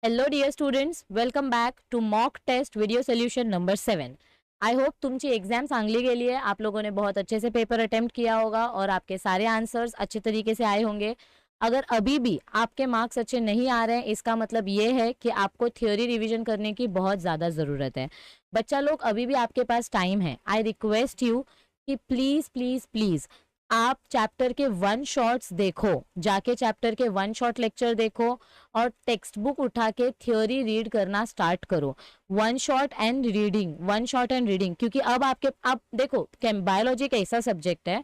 Hello dear students, welcome back to mock test video solution number 7. I hope तुमची exam चांगली गेली आहे. आप लोगों ने बहुत अच्छे से पेपर अटेम्प्ट किया होगा और आपके सारे आंसर्स अच्छे तरीके से आए होंगे. अगर अभी भी आपके मार्क्स अच्छे नहीं आ रहे हैं, इसका मतलब ये है कि आपको थ्योरी रिवीजन करने की बहुत ज़्यादा ज़रूरत है. बच्चा लोग, अभी भी आपके पास टाइम है. आई रिक्वेस्ट यू कि प्लीज़ प्लीज़ प्लीज़ आप चैप्टर के वन शॉट्स देखो, जाके चैप्टर के वन शॉट लेक्चर देखो और टेक्स्ट बुक उठा के थ्योरी रीड करना स्टार्ट करो. One shot and reading, one shot and reading, क्योंकि अब देखो, बायोलॉजी एक ऐसा सब्जेक्ट है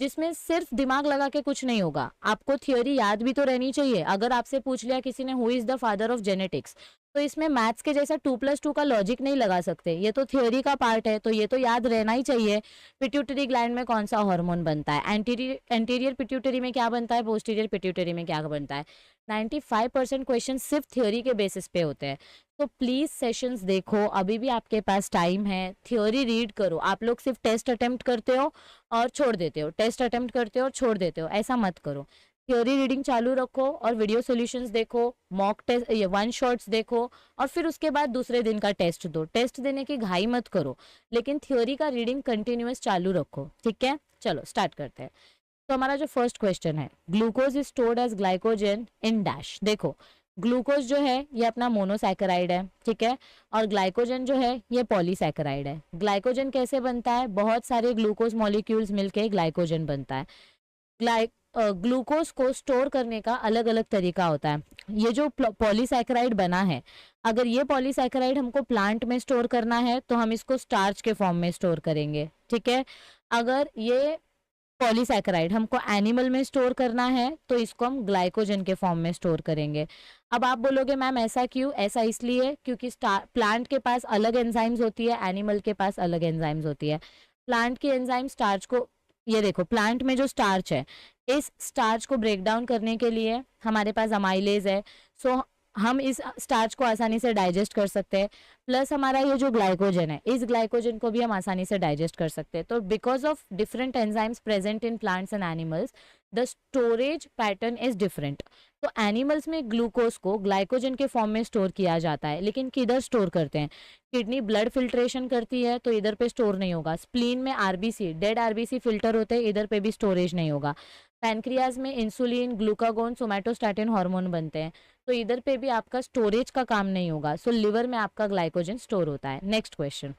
जिसमें सिर्फ दिमाग लगा के कुछ नहीं होगा. आपको थ्योरी याद भी तो रहनी चाहिए. अगर आपसे पूछ लिया किसी ने who is the father of genetics, तो इसमें मैथ्स के जैसा 2+2 का लॉजिक नहीं लगा सकते. ये तो थ्योरी का पार्ट है, तो ये तो याद रहना ही चाहिए. पिट्यूटरी ग्लैंड में कौन सा हार्मोन बनता है, एंटीरियर पिट्यूटरी में क्या बनता है, पोस्टीरियर पिट्यूटरी में क्या बनता है. 95% क्वेश्चन सिर्फ थ्योरी के बेसिस पे होते हैं. तो प्लीज सेशंस देखो, अभी भी आपके पास टाइम है. थ्योरी रीड करो. आप लोग सिर्फ टेस्ट अटेम्प्ट करते हो और छोड़ देते हो, टेस्ट अटेम्प्ट करते हो और छोड़ देते हो. ऐसा मत करो. थ्योरी रीडिंग चालू रखो और वीडियो सॉल्यूशंस देखो, मॉक टेस्ट, ये वन शॉट्स देखो और फिर उसके बाद दूसरे दिन का टेस्ट दो. टेस्ट देने की घाई मत करो, लेकिन थ्योरी का रीडिंग कंटिन्यूअस चालू रखो. ठीक है, चलो स्टार्ट करते हैं. तो हमारा जो फर्स्ट क्वेश्चन है, glucose is stored as glycogen in dash. देखो, ग्लूकोज जो है ये अपना मोनोसैकेराइड है, ठीक है, और ग्लाइकोजन जो है ये पॉलीसैकेराइड है. ग्लाइकोजन कैसे बनता है, बहुत सारे ग्लूकोज मॉलिक्यूल्स मिलके ग्लाइकोजन बनता है. ग्लूकोज को स्टोर करने का अलग अलग तरीका होता है. ये जो पॉलीसैकेराइड बना है, अगर ये पॉलीसैकेराइड हमको प्लांट में स्टोर करना है तो हम इसको स्टार्च के फॉर्म में स्टोर करेंगे. ठीक है, अगर ये पॉलीसैकेराइड हमको एनिमल में स्टोर करना है तो इसको हम ग्लाइकोजन के फॉर्म में स्टोर करेंगे. अब आप बोलोगे मैम ऐसा क्यों, ऐसा इसलिए क्योंकि प्लांट के पास अलग एंजाइम्स होती है, एनिमल के पास अलग एंजाइम्स होती है. प्लांट की एंजाइम स्टार्च को, ये देखो प्लांट में जो स्टार्च है, इस स्टार्च को ब्रेक डाउन करने के लिए हमारे पास अमाइलेज है. सो हम इस स्टार्च को आसानी से डाइजेस्ट कर सकते हैं. प्लस हमारा ये जो ग्लाइकोजन है, इस ग्लाइकोजन को भी हम आसानी से डाइजेस्ट कर सकते हैं. तो because of different enzymes present in plants and animals, the storage pattern is different. तो एनिमल्स में ग्लूकोज को ग्लाइकोजन के फॉर्म में स्टोर किया जाता है, लेकिन किधर स्टोर करते हैं, किडनी ब्लड फिल्ट्रेशन करती है तो इधर पे स्टोर नहीं होगा. स्प्लीन में आरबीसी, डेड आरबीसी फिल्टर होते हैं, इधर पे भी स्टोरेज नहीं होगा. पैनक्रियाज में इंसुलिन, ग्लूकागोन, सोमैटोस्टैटिन हार्मोन बनते हैं, तो इधर पे भी आपका स्टोरेज का काम नहीं होगा. सो लिवर में आपका ग्लाइकोजन स्टोर होता है. Next question,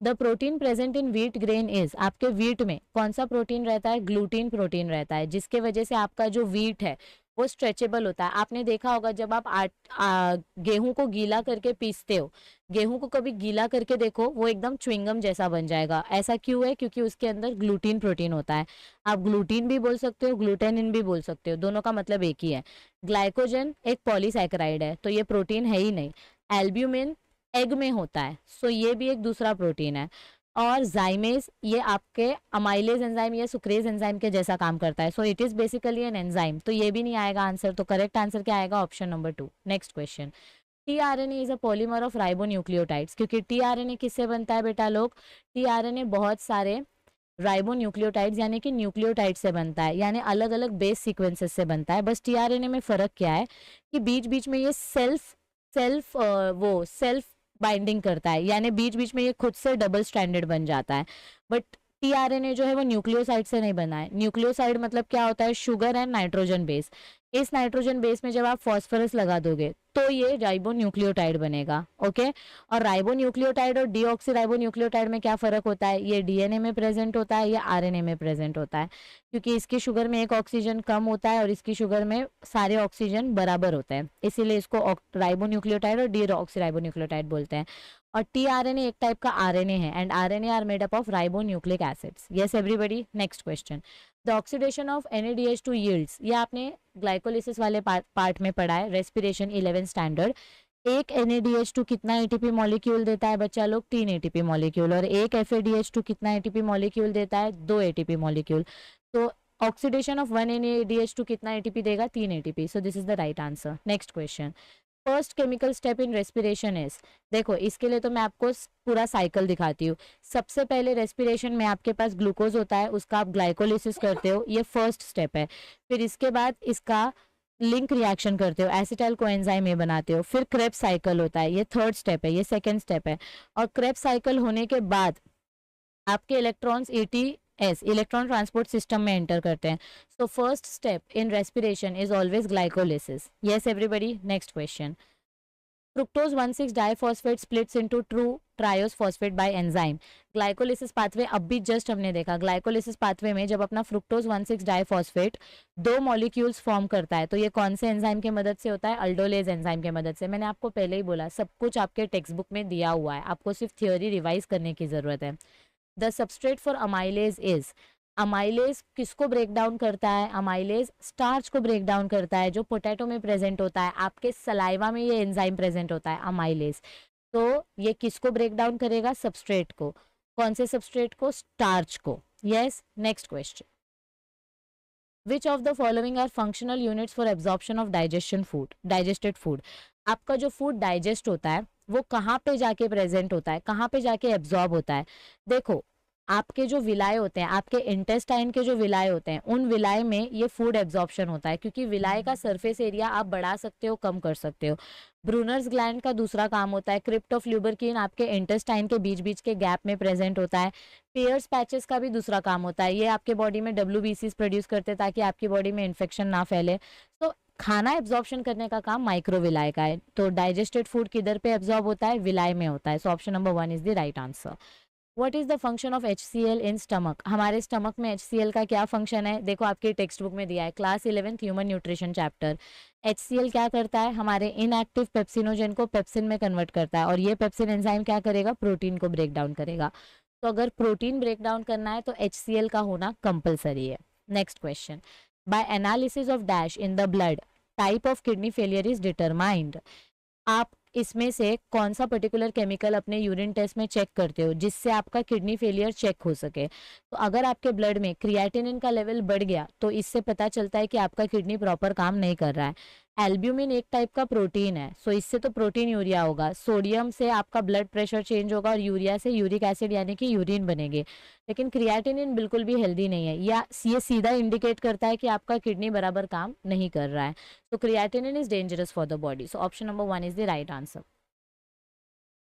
the protein present in wheat grain is. आपके व्हीट में कौन सा प्रोटीन रहता है, ग्लूटीन प्रोटीन रहता है, जिसके वजह से आपका जो व्हीट है वो स्ट्रेचेबल होता है. आपने देखा होगा जब आप गेहूं को गीला करके पीसते हो, गेहूं को कभी गीला करके देखो, वो एकदम च्युइंगम जैसा बन जाएगा. ऐसा क्यों है, क्योंकि उसके अंदर ग्लूटीन प्रोटीन होता है. आप ग्लूटीन भी बोल सकते हो, ग्लूटेनिन भी बोल सकते हो, दोनों का मतलब एक ही है. ग्लाइकोजन एक पॉलीसैकेराइड है, तो ये प्रोटीन है ही नहीं. एल्ब्यूमिन एग में होता है, सो ये भी एक दूसरा प्रोटीन है. और जाइमेज, ये आपके अमाइलेज एंजाइम या सुक्रेज एंजाइम के जैसा काम करता है. सो it is basically an enzyme. तो ये भी नहीं आएगा आंसर. तो करेक्ट आंसर क्या आएगा, option number 2. Next question, tRNA is a polymer of ribonucleotides. क्योंकि टीआरएनए किससे बनता है बेटा लोग, टीआरएनए बहुत सारे राइबोन्यूक्लियोटाइड्स यानी कि न्यूक्लियोटाइड से बनता है, यानी अलग अलग बेस सीक्वेंसेस से बनता है. बस टीआरएनए में फर्क क्या है कि बीच बीच में ये सेल्फ सेल्फ वो सेल्फ बाइंडिंग करता है, यानी बीच बीच में ये खुद से डबल स्ट्रैंडेड बन जाता है. बट टीआरएनए जो है वो न्यूक्लियोसाइड से नहीं बना है. न्यूक्लियोसाइड मतलब क्या होता है, शुगर एंड नाइट्रोजन बेस. इस नाइट्रोजन बेस में जब आप फॉस्फोरस लगा दोगे तो ये राइबोन्यूक्लियोटाइड बनेगा. ओके, और राइबोन्यूक्लियोटाइड और डीऑक्सी राइबोन्यूक्लियोटाइड में क्या फर्क होता है, ये डीएनए में प्रेजेंट होता है या आरएनए में प्रेजेंट होता है. क्योंकि इसकी शुगर में एक ऑक्सीजन कम होता है और इसकी शुगर में सारे ऑक्सीजन बराबर होते हैं, इसीलिए इसको राइबोन्यूक्लियोटाइड और डीऑक्सी राइबोन्यूक्लियोटाइड बोलते हैं. और टीआरएनए एक टाइप का आरएनए है and RNA are made up of ribonucleic acids. Yes everybody. Next question, the oxidation of NADH2 yields. ये आपने ग्लाइकोलिसिस वाले पार्ट में पढ़ा है, रेस्पिरेशन 11 स्टैंडर्ड. एक NADH2 कितना एटीपी मॉलिक्यूल देता है बच्चा लोग, 3 एटीपी मॉलिक्यूल. और एक FADH2 कितना एटीपी मॉलिक्यूल देता है, 2 एटीपी मॉलिक्यूल. तो ऑक्सीडेशन ऑफ 1 NADH2 कितना एटीपी देगा, 3 ATP. So this is the right answer. Next question, first chemical step in respiration is. देखो, इसके लिए तो मैं आपको पूरा साइकिल दिखाती हूँ. सबसे पहले रेस्पिरेशन में आपके पास ग्लूकोज होता है, उसका आप ग्लाइकोलिसिस करते हो, ये फर्स्ट स्टेप है. फिर इसके बाद इसका लिंक रिएक्शन करते हो, एसिटाइल कोएंजाइम ए बनाते हो, फिर क्रेब्स साइकिल होता है, ये थर्ड स्टेप है, ये सेकेंड स्टेप है। और क्रेब्स साइकिल होने के बाद आपके electrons ATS electron transport system में एंटर करते हैं। So first step in respiration is always glycolysis. Yes everybody, next question. Fructose 1,6 diphosphate splits into true triose phosphate bye enzyme. Glycolysis pathway अब भी just हमने देखा, ग्लाइकोलिसिस पाथवे में जब अपना फ्रुक्टोज 1,6 डाइफॉस्फेट दो मॉलिक्यूल्स फॉर्म करता है तो ये कौन से एंजाइम के मदद से होता है? अल्डोलेज एंजाइम के मदद से। मैंने आपको पहले ही बोला सब कुछ आपके टेक्स्ट बुक में दिया हुआ है, आपको सिर्फ थियोरी रिवाइज करने की जरूरत है। The substrate for amylase is, amylase किसको ब्रेक डाउन करता है? अमाइलेज स्टार्च को ब्रेक डाउन करता है जो पोटैटो में प्रेजेंट होता है, आपके सलाइवा में ये एंजाइम प्रेजेंट होता है अमाइलेज। तो ये किसको ब्रेक डाउन करेगा? सबस्ट्रेट को। कौन से सबस्ट्रेट को? स्टार्च को। Yes, next question. Which of the following are functional units for absorption of digested food? आपका जो फूड डाइजेस्ट होता है वो कहाँ पे जाके प्रेजेंट होता है, कहाँ पे जाके एब्जॉर्ब होता है? देखो, आपके जो विलाय होते हैं, आपके इंटेस्टाइन के जो विलाय होते हैं, उन विलाय में ये फूड एब्जॉर्प्शन होता है, क्योंकि विलाय का सरफेस एरिया आप बढ़ा सकते हो, कम कर सकते हो। ब्रूनर्स ग्लैंड का दूसरा काम होता है, क्रिप्ट ऑफ ल्यूबरकिन आपके इंटेस्टाइन के बीच बीच के गैप में प्रेजेंट होता है। पेयर्स पैचेस का भी दूसरा काम होता है, ये आपके बॉडी में WBCs प्रोड्यूस करते हैं ताकि आपकी बॉडी में इन्फेक्शन ना फैले। तो खाना एब्जॉर्प्शन करने का काम माइक्रोविलाय का है। तो डाइजेस्टेड फूड किधर पे एब्जॉर्ब होता है? विलाय में होता है। So option number 1 is the right answer. What is the function of HCl in stomach? हमारे स्टमक में HCl का क्या फंक्शन है? देखो आपके टेक्स्ट बुक में दिया है, class 11th human nutrition chapter. HCl क्या करता है? हमारे इनएक्टिव पेप्सिनोजन को पेप्सिन में कन्वर्ट करता है, और ये पेप्सिन एंजाइम क्या करेगा? प्रोटीन को ब्रेक डाउन करेगा। तो अगर प्रोटीन ब्रेक डाउन करना है तो HCl का होना कंपलसरी है। Next question. By analysis of dash in the blood type of kidney failure is determined. आप इसमें से कौन सा पर्टिकुलर केमिकल अपने यूरिन टेस्ट में चेक करते हो जिससे आपका किडनी फेलियर चेक हो सके? तो अगर आपके ब्लड में क्रिएटिनिन का लेवल बढ़ गया तो इससे पता चलता है कि आपका किडनी प्रॉपर काम नहीं कर रहा है। एल्ब्यूमिन एक टाइप का प्रोटीन है, सो इससे तो प्रोटीन यूरिया होगा। सोडियम से आपका ब्लड प्रेशर चेंज होगा, और यूरिया से यूरिक एसिड यानी कि यूरिन बनेगी। लेकिन क्रिएटिनिन बिल्कुल भी हेल्दी नहीं है, या ये सीधा इंडिकेट करता है कि आपका किडनी बराबर काम नहीं कर रहा है। तो creatinine is dangerous for the body. So option number 1 is the right answer.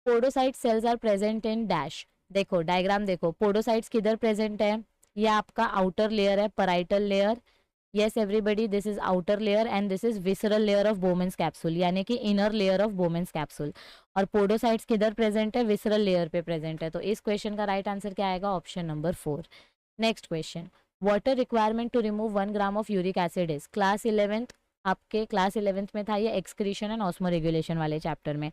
Podocyte cells are present in dash. देखो डायग्राम देखो, पोडोसाइट्स किधर प्रेजेंट है? ये आपका आउटर लेयर है, parietal layer. Yes everybody, this is outer layer and this is visceral layer of Bowman's capsule, यानी कि inner layer of Bowman's capsule. और पोडोसाइट्स किधर प्रेजेंट है? विसरल लेयर पे प्रेजेंट है। तो इस क्वेश्चन का राइट आंसर क्या आएगा? Option number 4। Next question. Water requirement to remove 1 gram of uric acid is. Class 11th, आपके क्लास 11th में था ये एक्सक्रीशन एंड ऑस्मो रेगुलेशन वाले चैप्टर में।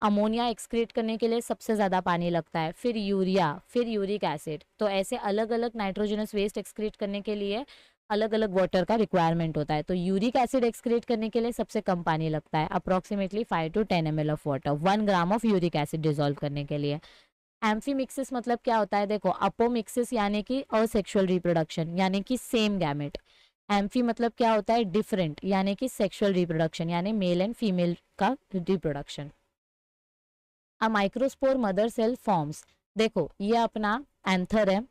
अमोनिया एक्सक्रीट करने के लिए सबसे ज़्यादा पानी लगता है, फिर यूरिया, फिर यूरिक एसिड। तो ऐसे अलग अलग नाइट्रोजनस वेस्ट एक्सक्रीट करने के लिए अलग अलग वाटर का रिक्वायरमेंट होता है। तो यूरिक एसिड एक्सक्रीट करने के लिए सबसे कम पानी लगता है, approximately 5 to 10 ml of water 1 gram of uric acid dissolve करने के लिए। एम्फीमिक्सिस मतलब क्या होता है? देखो, अपोमिक्सिस यानी कि असेक्सुअल रिप्रोडक्शन, यानी कि सेम गैमेट। एम्फी मतलब क्या होता है? डिफरेंट, यानी कि सेक्सुअल रिप्रोडक्शन, यानी मेल एंड फीमेल का रिप्रोडक्शन। अ माइक्रोस्पोर मदर सेल फॉर्म्स। देखो ये अपना एंथर है,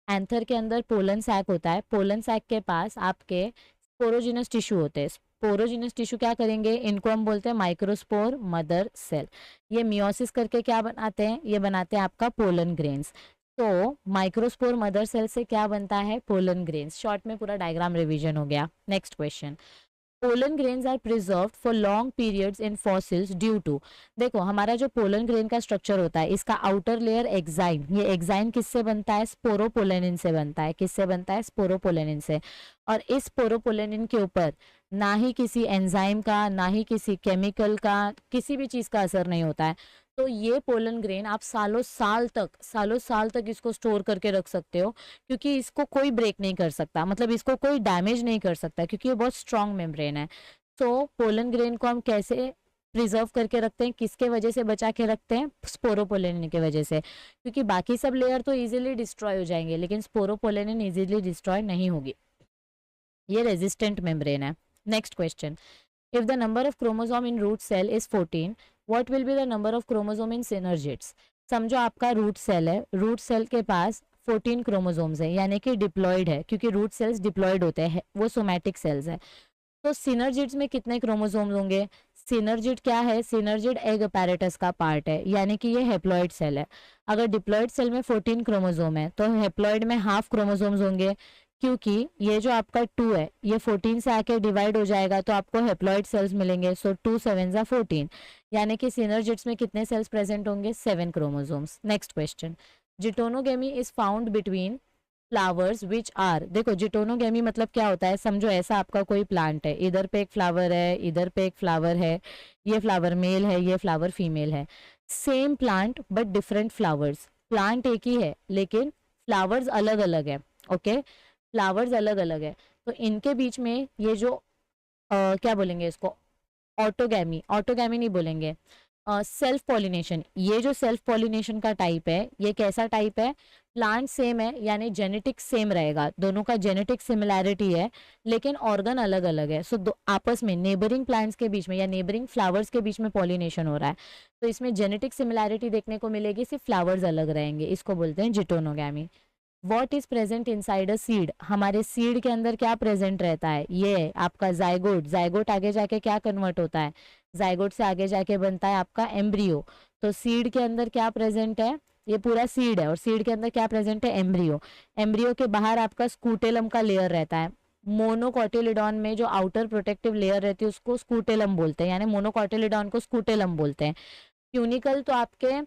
एंथर के अंदर पोलन सैक होता है, पोलन सैक के पास आपके स्पोरोजिनस टिश्यू होते हैं। स्पोरोजिनस टिश्यू क्या करेंगे? इनको हम बोलते हैं माइक्रोस्पोर मदर सेल। ये मियोसिस करके क्या बनाते हैं? ये बनाते हैं आपका पोलन ग्रेन्स। तो माइक्रोस्पोर मदर सेल से क्या बनता है? Pollen grains. शॉर्ट में पूरा डायग्राम रिवीजन हो गया। Next question. Pollen grains are preserved for long periods in fossils due to. देखो हमारा जो पोलन ग्रेन का स्ट्रक्चर होता है, इसका आउटर लेयर एक्साइन, ये एक्साइन किससे बनता है? स्पोरोपोलेनिन से बनता है। किससे बनता है? स्पोरोपोलेनिन से। और इस स्पोरोपोलेनिन के ऊपर ना ही किसी एंजाइम का, ना ही किसी केमिकल का, किसी भी चीज का असर नहीं होता है। तो ये पोलन ग्रेन आप सालों साल तक इसको स्टोर करके रख सकते हो, क्योंकि इसको कोई ब्रेक नहीं कर सकता, मतलब इसको कोई डैमेज नहीं कर सकता, क्योंकि ये बहुत स्ट्रॉन्ग मेम्ब्रेन है। तो पोलन ग्रेन को हम कैसे प्रिजर्व करके रखते हैं? किसके वजह से बचा के रखते हैं? स्पोरोपोलेनिन की वजह से, क्योंकि बाकी सब लेयर तो इजीली डिस्ट्रॉय हो जाएंगे, लेकिन स्पोरोपोलेनिन इजीली डिस्ट्रॉय नहीं होगी, ये रेजिस्टेंट मेम्ब्रेन है। Next question. If the number of chromosome in root cell is 14, what will be the number of chromosome in synergids? समझो आपका रूट सेल है, रूट सेल के पास 14 क्रोमोसोम्स है, यानी कि डिप्लॉयड है, क्योंकि रूट सेल्स डिप्लॉयड होते हैं, वो सोमैटिक सेल्स है। तो सिनर्जिड्स में कितने क्रोमोसोम्स होंगे? सिनर्जिड क्या है? सिनर्जिड एग अपैरेटस का पार्ट है, यानी कि ये हेप्लॉइड सेल है। अगर डिप्लॉइड सेल में 14 क्रोमोसोम है तो हेप्लॉइड में हाफ क्रोमोसोम्स होंगे, क्योंकि ये जो आपका 2 है ये 14 से आके डिवाइड हो जाएगा तो आपको हेप्लॉइड सेल्स मिलेंगे। सो 2 7 जा 14, यानी कि सिनर्जिड्स में कितने सेल्स प्रेजेंट होंगे? 7 chromosomes. Next question, geitonogamy is found between flowers which are. देखो जिटोनोगेमी मतलब क्या होता है, समझो ऐसा आपका कोई प्लांट है, इधर पे एक फ्लावर है, इधर पे एक फ्लावर है, ये फ्लावर मेल है, ये फ्लावर फीमेल है। Same plant but different flowers. Plant एक ही है लेकिन फ्लावर्स अलग अलग है। ओके, फ्लावर्स अलग अलग है, तो इनके बीच में ये जो क्या बोलेंगे इसको, ऑटोगैमी, ऑटोगैमी नहीं बोलेंगे, सेल्फ पॉलिनेशन। ये जो सेल्फ पॉलिनेशन का टाइप है ये कैसा टाइप है? प्लांट सेम है यानी जेनेटिक सेम रहेगा, दोनों का जेनेटिक सिमिलैरिटी है लेकिन ऑर्गन अलग अलग है। सो आपस में नेबरिंग प्लांट्स के बीच में या नेबरिंग फ्लावर्स के बीच में पॉलिनेशन हो रहा है, तो इसमें जेनेटिक सिमिलैरिटी देखने को मिलेगी, सिर्फ फ्लावर्स अलग रहेंगे, इसको बोलते हैं geitonogamy. What is present inside a seed. हमारे सीड के अंदर क्या प्रेजेंट रहता है? ये है आपका जाइगोट। जाइगोट आगे जाके क्या कन्वर्ट होता है? जाइगोट से आगे जाके बनता है आपका एम्ब्रियो। तो सीड के अंदर क्या प्रेजेंट है? ये पूरा सीड है और सीड के अंदर क्या प्रेजेंट है? एम्ब्रियो। एम्ब्रियो के बाहर आपका स्कूटेलम का लेयर रहता है। मोनोकॉटिलिडॉन में जो आउटर प्रोटेक्टिव लेयर रहती है उसको स्कूटेलम बोलते हैं, यानी मोनोकॉटिलिडॉन को स्कूटेलम बोलते हैं। ट्यूनिकल तो आपके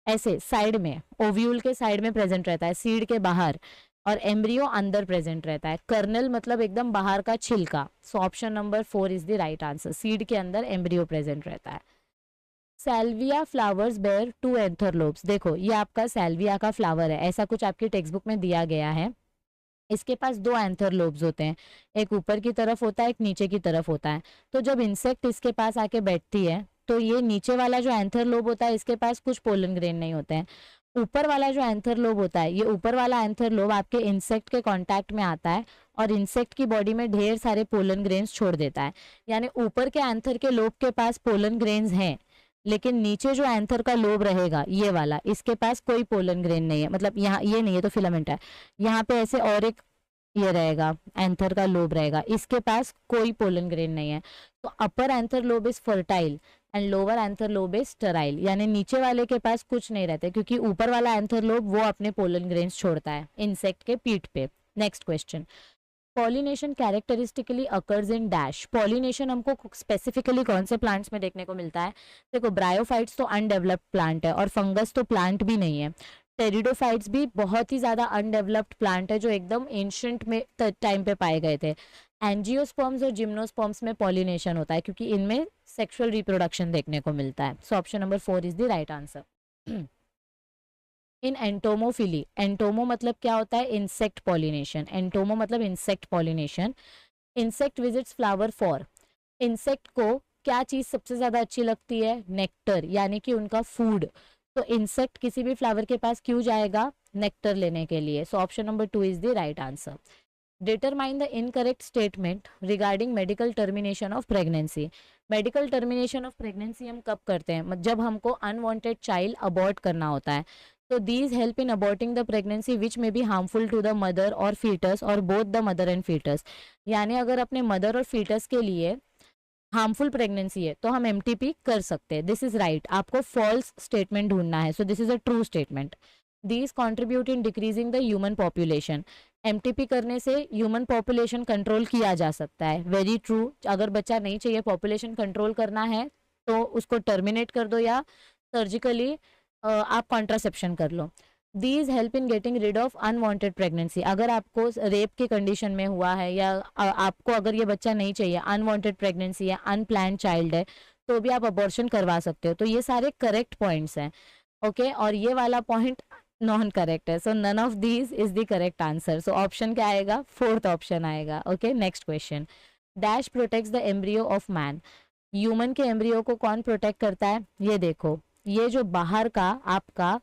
ऐसे साइड में, ओव्यूल के साइड में प्रेजेंट रहता है, सीड के बाहर, और एम्ब्रियो अंदर प्रेजेंट रहता है। कर्नल मतलब एकदम बाहर का छिलका। सो option number 4 is the right answer, seed के अंदर एम्ब्रियो प्रेजेंट रहता है। सैल्विया फ्लावर्स बेयर 2 एंथर लोब्स। देखो ये आपका सैल्विया का फ्लावर है, ऐसा कुछ आपकी टेक्स्ट बुक में दिया गया है। इसके पास 2 एंथर लोब्स होते हैं, एक ऊपर की तरफ होता है, एक नीचे की तरफ होता है। तो जब इंसेक्ट इसके पास आके बैठती है तो ये नीचे वाला जो एंथर लोब होता है इसके पास कुछ पोलन ग्रेन नहीं होते हैं। ऊपर वाला जो एंथर लोब होता है, ये ऊपर वाला एंथर लोब आपके इंसेक्ट के कांटेक्ट में आता है और इंसेक्ट की बॉडी में ढेर सारे पोलन ग्रेन्स छोड़ देता है। यानी ऊपर के एंथर के लोब के पास पोलन ग्रेन्स हैं, लेकिन नीचे जो एंथर का लोब रहेगा ये वाला, इसके पास कोई पोलन ग्रेन नहीं है। मतलब यहाँ ये नहीं है तो फिलामेंट है, यहाँ पे ऐसे और एक ये रहेगा, एंथर का लोब रहेगा, इसके पास कोई पोलन ग्रेन नहीं है। तो upper anther lobe is fertile and lower anther lobe is sterile, यानी नीचे वाले के पास कुछ नहीं रहता क्योंकि ऊपर वाला एंथर लोब वो अपने पोलन ग्रेन्स छोड़ता है इंसेक्ट के पीठ पे। Next question, pollination characteristically occurs in dash. Pollination हमको स्पेसिफिकली कौन से प्लांट्स में देखने को मिलता है? देखो ब्रायोफाइट्स तो अनडेवलप्ड प्लांट है और फंगस तो प्लांट भी नहीं है। टेरिडोफाइट्स भी बहुत ही ज्यादा अनडेवलप्ड प्लांट है जो एकदम एंशिएंट में टाइम पे पाए गए थे। एंजियोस्पर्म्स और जिम्नोस्पर्म्स में पॉलिनेशन होता है क्योंकि इनमें सेक्सुअल रिप्रोडक्शन देखने को मिलता है। So option number 4 is the right answer. In entomophily, एंटोमो मतलब क्या होता है? Insect pollination. एंटोमो मतलब insect pollination. Insect visits flower for. Insect को क्या चीज सबसे ज्यादा अच्छी लगती है? नेक्टर, यानी कि उनका फूड। तो इंसेक्ट किसी भी फ्लावर के पास क्यों जाएगा? नेक्टर लेने के लिए। सो option number 2 is the right answer. Determine the incorrect statement regarding medical termination of pregnancy. Medical termination of pregnancy हम कब करते हैं? जब हमको अनवांटेड चाइल्ड अबॉर्ट करना होता है। तो these help in aborting the pregnancy which may be harmful to the mother और फीटस और both the mother and foetus. यानी अगर अपने मदर और फीटस के लिए हार्मफुल प्रेगनेंसी है तो हम एमटीपी कर सकते हैं। दिस इज राइट, आपको फॉल्स स्टेटमेंट ढूंढना है। So this is a true statement. These contribute in decreasing the human population. MTP करने से ह्यूमन पॉपुलेशन कंट्रोल किया जा सकता है। वेरी ट्रू, अगर बच्चा नहीं चाहिए, पॉपुलेशन कंट्रोल करना है तो उसको टर्मिनेट कर दो या सर्जिकली आप कॉन्ट्रासेप्शन कर लो। These help in getting rid of unwanted pregnancy. अगर आपको रेप की कंडीशन में हुआ है या आपको अगर ये बच्चा नहीं चाहिए, अनवांटेड प्रेगनेंसी है, अनप्लान चाइल्ड है, तो भी आप अबॉर्शन करवा सकते हो। तो ये सारे करेक्ट पॉइंट्स हैं। ओके, और ये वाला पॉइंट नॉन करेक्ट है। So none of these is the correct answer. So option क्या आएगा? 4th ऑप्शन आएगा। Okay, next question, dash protects the embryo of man. Human के एम्ब्रियो को कौन प्रोटेक्ट करता है? ये देखो, ये जो बाहर का आपका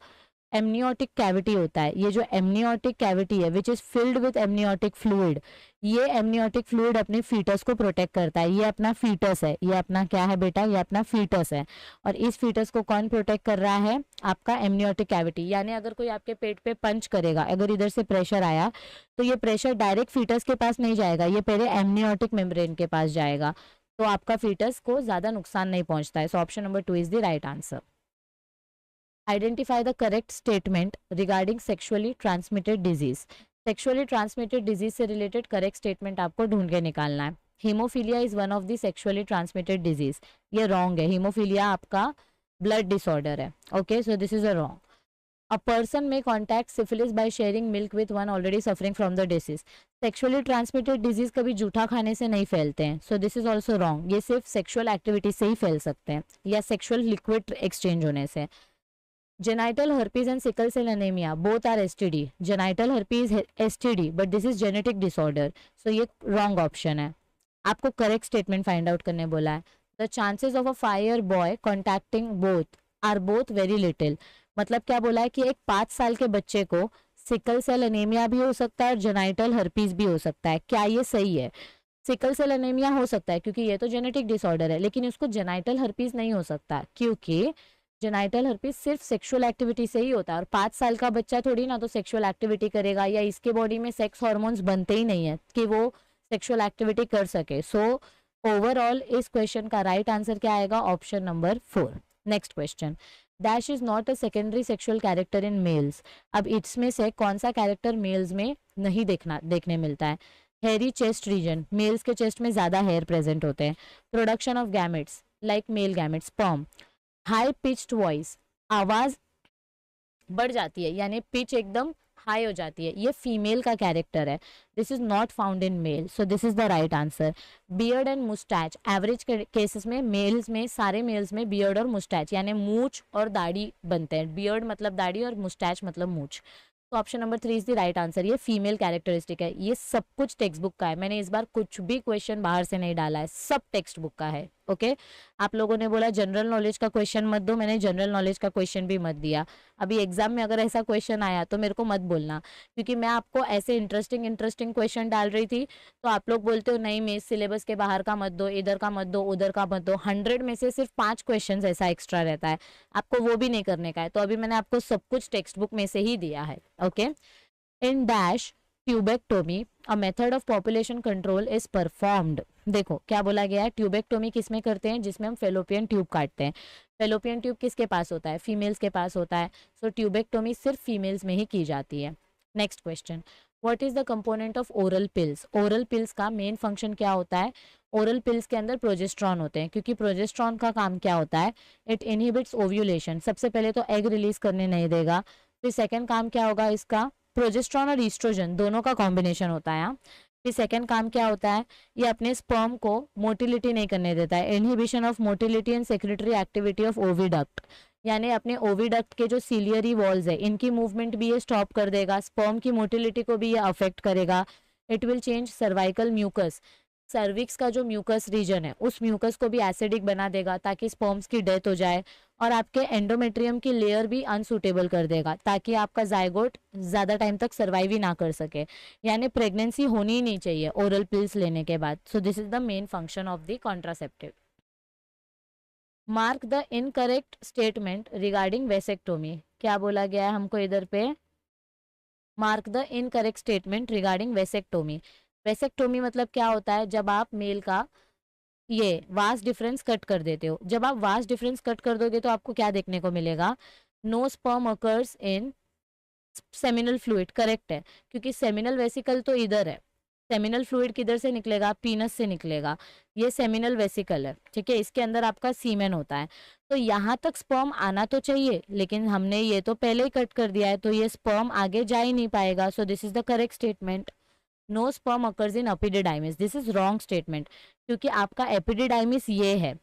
एमनियोटिक कैविटी होता है, ये जो एमनियोटिक कैविटी है which is filled with amniotic fluid, ये एमनियोटिक फ्लूइड अपने फीटस को प्रोटेक्ट करता है। ये अपना फीटस है, ये अपना क्या है बेटा, ये अपना फीटस है। और इस फीटस को कौन प्रोटेक्ट कर रहा है, आपका एमनियोटिक कैविटी। यानी अगर कोई आपके पेट पे पंच करेगा, अगर इधर से प्रेशर आया तो ये प्रेशर डायरेक्ट फीटस के पास नहीं जाएगा, ये पहले एमनियोटिक मेम्ब्रेन के पास जाएगा, तो आपका फीटस को ज्यादा नुकसान नहीं पहुंचता है। So option number 2 is the right answer. Identify the correct statement regarding sexually transmitted disease. Sexually transmitted disease से रिलेटेड करेक्ट स्टेटमेंट आपको ढूंढ के निकालना है। Haemophilia is one of the sexually transmitted disease, ये रॉन्ग है। हीमोफीलिया आपका blood disorder है। Okay, so this is a wrong. A person may contact syphilis by sharing milk with one already suffering from the disease. Sexually transmitted disease कभी जूठा खाने से नहीं फैलते हैं, so this is also wrong. ये सिर्फ sexual activity से ही फैल सकते हैं या sexual liquid exchange होने से। Genital herpes and sickle cell anemia both are STD. Genital herpes is STD, but this is genetic disorder. So ये wrong option है। आपको correct statement find out करने बोला है। The chances of a 5-year boy contacting both are both very little. मतलब क्या बोला है कि एक 5 साल के बच्चे को सिकल सेल एनीमिया भी हो सकता है और जेनाइटल हर्पीज भी हो सकता है। क्या ये सही है? सिकल सेल एनीमिया हो सकता है क्योंकि ये तो जेनेटिक डिसऑर्डर है, लेकिन उसको जेनाइटल हर्पीज नहीं हो सकता क्योंकि जेनाइटल हर्पीज सिर्फ सेक्सुअल एक्टिविटी से ही होता है। और 5 साल का बच्चा थोड़ी ना तो सेक्सुअल एक्टिविटी करेगा, या इसके बॉडी में सेक्स हॉर्मोन्स बनते ही नहीं है कि वो सेक्सुअल एक्टिविटी कर सके। सो ओवरऑल इस क्वेश्चन का राइट आंसर क्या आएगा? Option number 4। Next question, dash is not a secondary sexual character in males. अब इसमें से कौन सा कैरेक्टर मेल्स में नहीं देखने मिलता है? हेयरी चेस्ट रीजन, मेल्स के चेस्ट में ज्यादा हेयर प्रेजेंट होते हैं। Production of gametes like male gametes, sperm. High pitched voice, आवाज बढ़ जाती है यानी पिच एकदम हाई हो जाती है, ये फीमेल का कैरेक्टर है। This is not found in male, so this is the right answer. Beard and moustache, average cases में मेल्स में, सारे मेल्स में बियर्ड और मुस्टैच यानी मूछ और दाढ़ी बनते हैं। बियर्ड मतलब दाढ़ी और मुस्टैच मतलब मूछ। तो option number 3 is the right answer. ये फीमेल कैरेक्टरिस्टिक है। ये सब कुछ टेक्स्ट बुक का है, मैंने इस बार कुछ भी क्वेश्चन बाहर से नहीं डाला है, सब टेक्स्ट बुक का है। ओके, आप लोगों ने बोला जनरल नॉलेज का क्वेश्चन मत दो, मैंने जनरल नॉलेज का क्वेश्चन भी मत दिया। अभी एग्जाम में अगर ऐसा क्वेश्चन आया तो मेरे को मत बोलना, क्योंकि मैं आपको ऐसे इंटरेस्टिंग क्वेश्चन डाल रही थी तो आप लोग बोलते हो नहीं मिस सिलेबस के बाहर का मत दो, इधर का मत दो, उधर का मत दो। 100 में से सिर्फ 5 क्वेश्चन ऐसा एक्स्ट्रा रहता है, आपको वो भी नहीं करने का है। तो अभी मैंने आपको सब कुछ टेक्स्ट बुक में से ही दिया है। Okay, in dash tubectomy a method of population control is performed. देखो क्या बोला गया है, ट्यूबेक्टोमी किसमें करते हैं? जिसमें हम फेलोपियन ट्यूब काटते हैं। फेलोपियन ट्यूब किसके पास होता है? फीमेल्स के पास होता है। सो ट्यूबेक्टोमी सिर्फ फीमेल्स में ही की जाती है। Next question, what is the component of oral pills. Oral pills का मेन फंक्शन क्या होता है? ओरल पिल्स के अंदर प्रोजेस्ट्रॉन होते हैं, क्योंकि प्रोजेस्ट्रॉन का काम क्या होता है? It inhibits ovulation. सबसे पहले तो एग रिलीज करने नहीं देगा, फिर सेकेंड काम क्या होगा इसका? प्रोजेस्ट्रॉन और ईस्ट्रोजन दोनों का कॉम्बिनेशन होता है। फिर सेकंड काम क्या होता है? ये अपने स्पर्म को मोटिलिटी नहीं करने देता है, inhibition of motility and secretary activity of oviduct, यानी अपने ओविडक्ट के जो सीलियरी वॉल्स है इनकी मूवमेंट भी ये स्टॉप कर देगा, स्पर्म की मोटिलिटी को भी ये अफेक्ट करेगा। It will change cervical mucus, cervix का जो म्यूकस रीजन है उस म्यूकस को भी एसिडिक बना देगा ताकि स्पर्म्स की डेथ हो जाए, और आपके एंडोमेट्रियम की लेयर भी अनसूटेबल कर देगा ताकि आपका जायगोट ज्यादा टाइम तक सर्वाइव ही ना कर सके, यानी प्रेगनेंसी होनी ही नहीं चाहिए ओरल पिल्स लेने के बाद। सो this is the main function of the contraceptive. Mark the incorrect statement regarding vasectomy. क्या बोला गया है हमको इधर पे? Mark the incorrect statement regarding vasectomy. Vasectomy मतलब क्या होता है? जब आप मेल का ये वास डिफरेंस कट कर देते हो। जब आप वास डिफरेंस कट कर दोगे तो आपको क्या देखने को मिलेगा? No sperm occurs in seminal fluid. Correct है, क्योंकि सेमिनल वेसिकल तो इधर है। सेमिनल फ्लूइड किधर से निकलेगा? पीनस से निकलेगा। ये सेमिनल वेसिकल है, ठीक है, इसके अंदर आपका सीमेन होता है। तो यहाँ तक स्पर्म आना तो चाहिए, लेकिन हमने ये तो पहले ही कट कर दिया है, तो ये स्पर्म आगे जा ही नहीं पाएगा। So this is the correct statement. No sperm occurs in epididymis. This is wrong statement, क्योंकि आपका एपिडिडाइमिस ये है,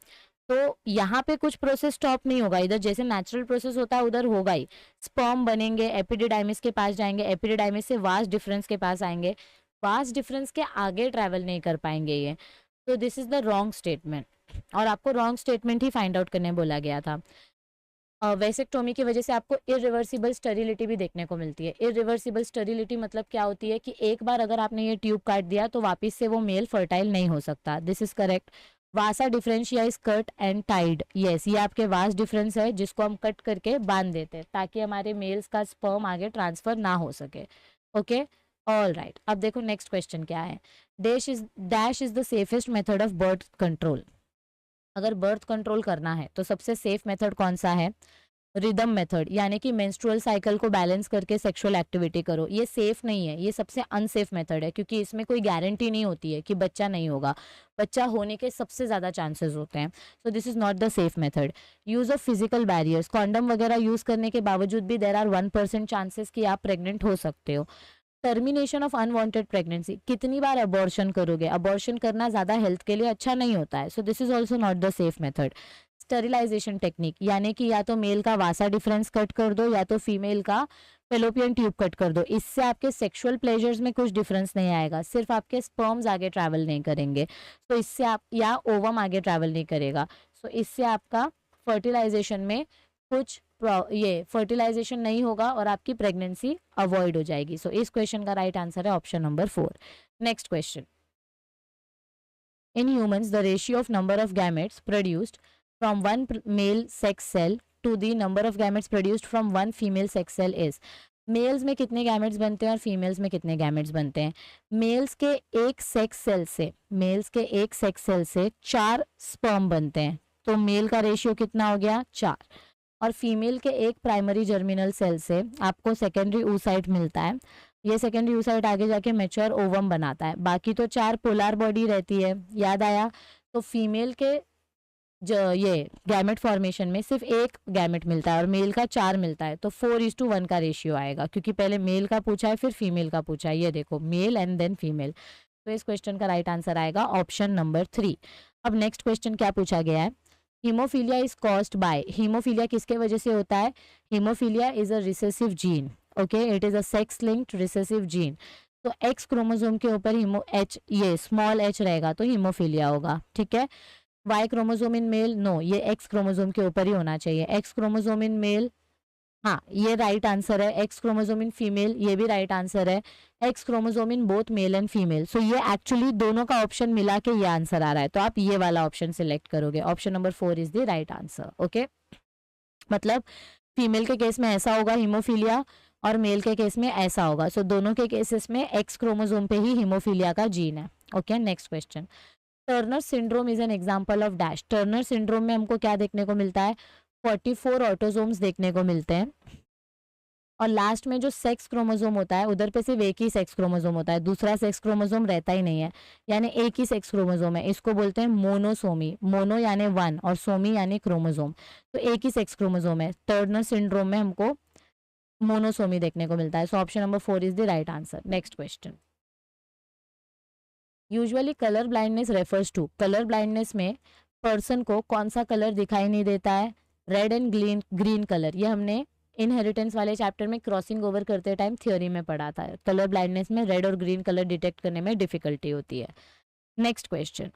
तो यहाँ पे कुछ प्रोसेस स्टॉप नहीं होगा। इधर जैसे नेचुरल प्रोसेस होता है उधर होगा ही, स्पर्म बनेंगे, एपिडिडाइमिस के पास जाएंगे, एपिडिडाइमिस से वास डिफरेंस के पास आएंगे, वास डिफरेंस के आगे ट्रैवल नहीं कर पाएंगे ये। तो this is the wrong statement, और आपको रॉन्ग स्टेटमेंट ही फाइंड आउट करने बोला गया था। वेसेक्टोमी की वजह से आपको इरिवर्सिबल स्टेरिलिटी भी देखने को मिलती है। इरिवर्सिबल स्टेरिलिटी मतलब क्या होती है कि एक बार अगर आपने ये ट्यूब काट दिया तो वापस से वो मेल फर्टाइल नहीं हो सकता। This is correct. Vasa deferentia is cut and tied. Yes, ये आपके वास डिफरेंस है जिसको हम कट करके बांध देते हैं ताकि हमारे मेल्स का स्पर्म आगे ट्रांसफर ना हो सके। Okay, all right. अब देखो नेक्स्ट क्वेश्चन क्या है। Dash is the safest method of birth control. अगर बर्थ कंट्रोल करना है तो सबसे सेफ मेथड कौन सा है? रिदम मेथड, यानी कि मेंस्ट्रुअल साइकिल को बैलेंस करके सेक्सुअल एक्टिविटी करो। ये सेफ नहीं है, ये सबसे अनसेफ मेथड है क्योंकि इसमें कोई गारंटी नहीं होती है कि बच्चा नहीं होगा। बच्चा होने के सबसे ज़्यादा चांसेस होते हैं। सो this is not the safe method. Use of physical barriers, condom वगैरह यूज़ करने के बावजूद भी देर आर 1% चांसेस कि आप प्रेग्नेंट हो सकते हो। टर्मिनेशन ऑफ अनवांटेड प्रेगनेंसी, कितनी बार अबॉर्शन करोगे? अबॉर्शन करना ज़्यादा हेल्थ के लिए अच्छा नहीं होता है। So this is also not the safe method. Sterilisation technique, यानी कि या तो मेल का वासा डिफरेंस कट कर दो या तो फीमेल का फेलोपियन ट्यूब कट कर दो। इससे आपके सेक्सुअल प्लेजर्स में कुछ डिफरेंस नहीं आएगा, सिर्फ आपके स्पर्म्स आगे ट्रैवल नहीं करेंगे। तो इससे आप, या ओवम आगे ट्रैवल नहीं करेगा। सो इससे आपका फर्टिलाइजेशन में कुछ ये फर्टिलाइजेशन नहीं होगा और आपकी प्रेगनेंसी अवॉइड हो जाएगी। सो इस क्वेश्चन का राइट आंसर है option number 4। Next question. In humans the ratio of number of gametes produced from one male sex cell to the number of gametes produced from one female sex cell is। Males में कितने gametes बनते हैं और females में कितने gametes बनते हैं? Mails के एक सेक्स सेल से 4 स्पर्म बनते हैं, तो मेल का रेशियो कितना हो गया? 4। और फीमेल के एक प्राइमरी जर्मिनल सेल से आपको सेकेंडरी oocyte मिलता है। ये सेकेंडरी oocyte आगे जाके मैच्योर ओवम बनाता है। बाकी तो 4 पोलर बॉडी रहती है, याद आया? तो फीमेल के ये गैमेट फॉर्मेशन में सिर्फ एक गैमेट मिलता है और मेल का 4 मिलता है, तो 4:1 का रेशियो आएगा क्योंकि पहले मेल का पूछा है फिर फीमेल का पूछा है। ये देखो, मेल एंड देन फीमेल। तो इस क्वेश्चन का राइट आंसर आएगा ऑप्शन नंबर 3। अब नेक्स्ट क्वेश्चन क्या पूछा गया है? Haemophilia is caused by. Haemophilia किसके वजह से होता है? Haemophilia is a recessive gene. Okay, it is a sex linked recessive gene. तो एक्स क्रोमोसोम के ऊपर ये स्मॉल एच रहेगा तो हीमोफीलिया होगा। ठीक है। Y chromosome in male, no, ये एक्स क्रोमोसोम के ऊपर ही होना चाहिए। एक्स क्रोमोसोम इन मेल, हाँ ये राइट आंसर है। एक्स क्रोमोसोम इन फीमेल, ये भी राइट आंसर है। X chromosome in both male and female. So ये एक्चुअली दोनों का ऑप्शन मिला के ये आंसर आ रहा है, तो आप ये वाला ऑप्शन सिलेक्ट करोगे। Option number 4 is the right answer. Okay, मतलब फीमेल के केस में ऐसा होगा हीमोफीलिया और मेल के केस में ऐसा होगा। सो दोनों के केसेस में एक्स क्रोमोसोम पे ही हीमोफीलिया का जीन है। Okay, next question. Turner syndrome is an example of dash. Turner syndrome में हमको क्या देखने को मिलता है? 44 ऑटोसोम्स देखने को मिलते हैं और लास्ट में जो सेक्स क्रोमोसोम होता है उधर पे सिर्फ एक ही सेक्स क्रोमोसोम होता है, दूसरा सेक्स क्रोमोसोम रहता ही नहीं है, यानी एक ही सेक्स क्रोमोसोम है। इसको बोलते हैं मोनोसोमी। मोनो यानी 1 और सोमी यानी क्रोमोसोम, तो एक ही सेक्स क्रोमोसोम है। टर्नर सिंड्रोम में हमको मोनोसोमी देखने को मिलता है। So option number 4 is the right answer. Next question. Usually colour blindness refers to. Colour blindness में पर्सन को कौन सा कलर दिखाई नहीं देता है? Red and green colour. ये हमने इनहेरिटेंस वाले चैप्टर में क्रॉसिंग ओवर करते टाइम थ्योरी में पढ़ा था। कलर ब्लाइंडनेस में रेड और ग्रीन कलर डिटेक्ट करने में डिफिकल्टी होती है। Next question.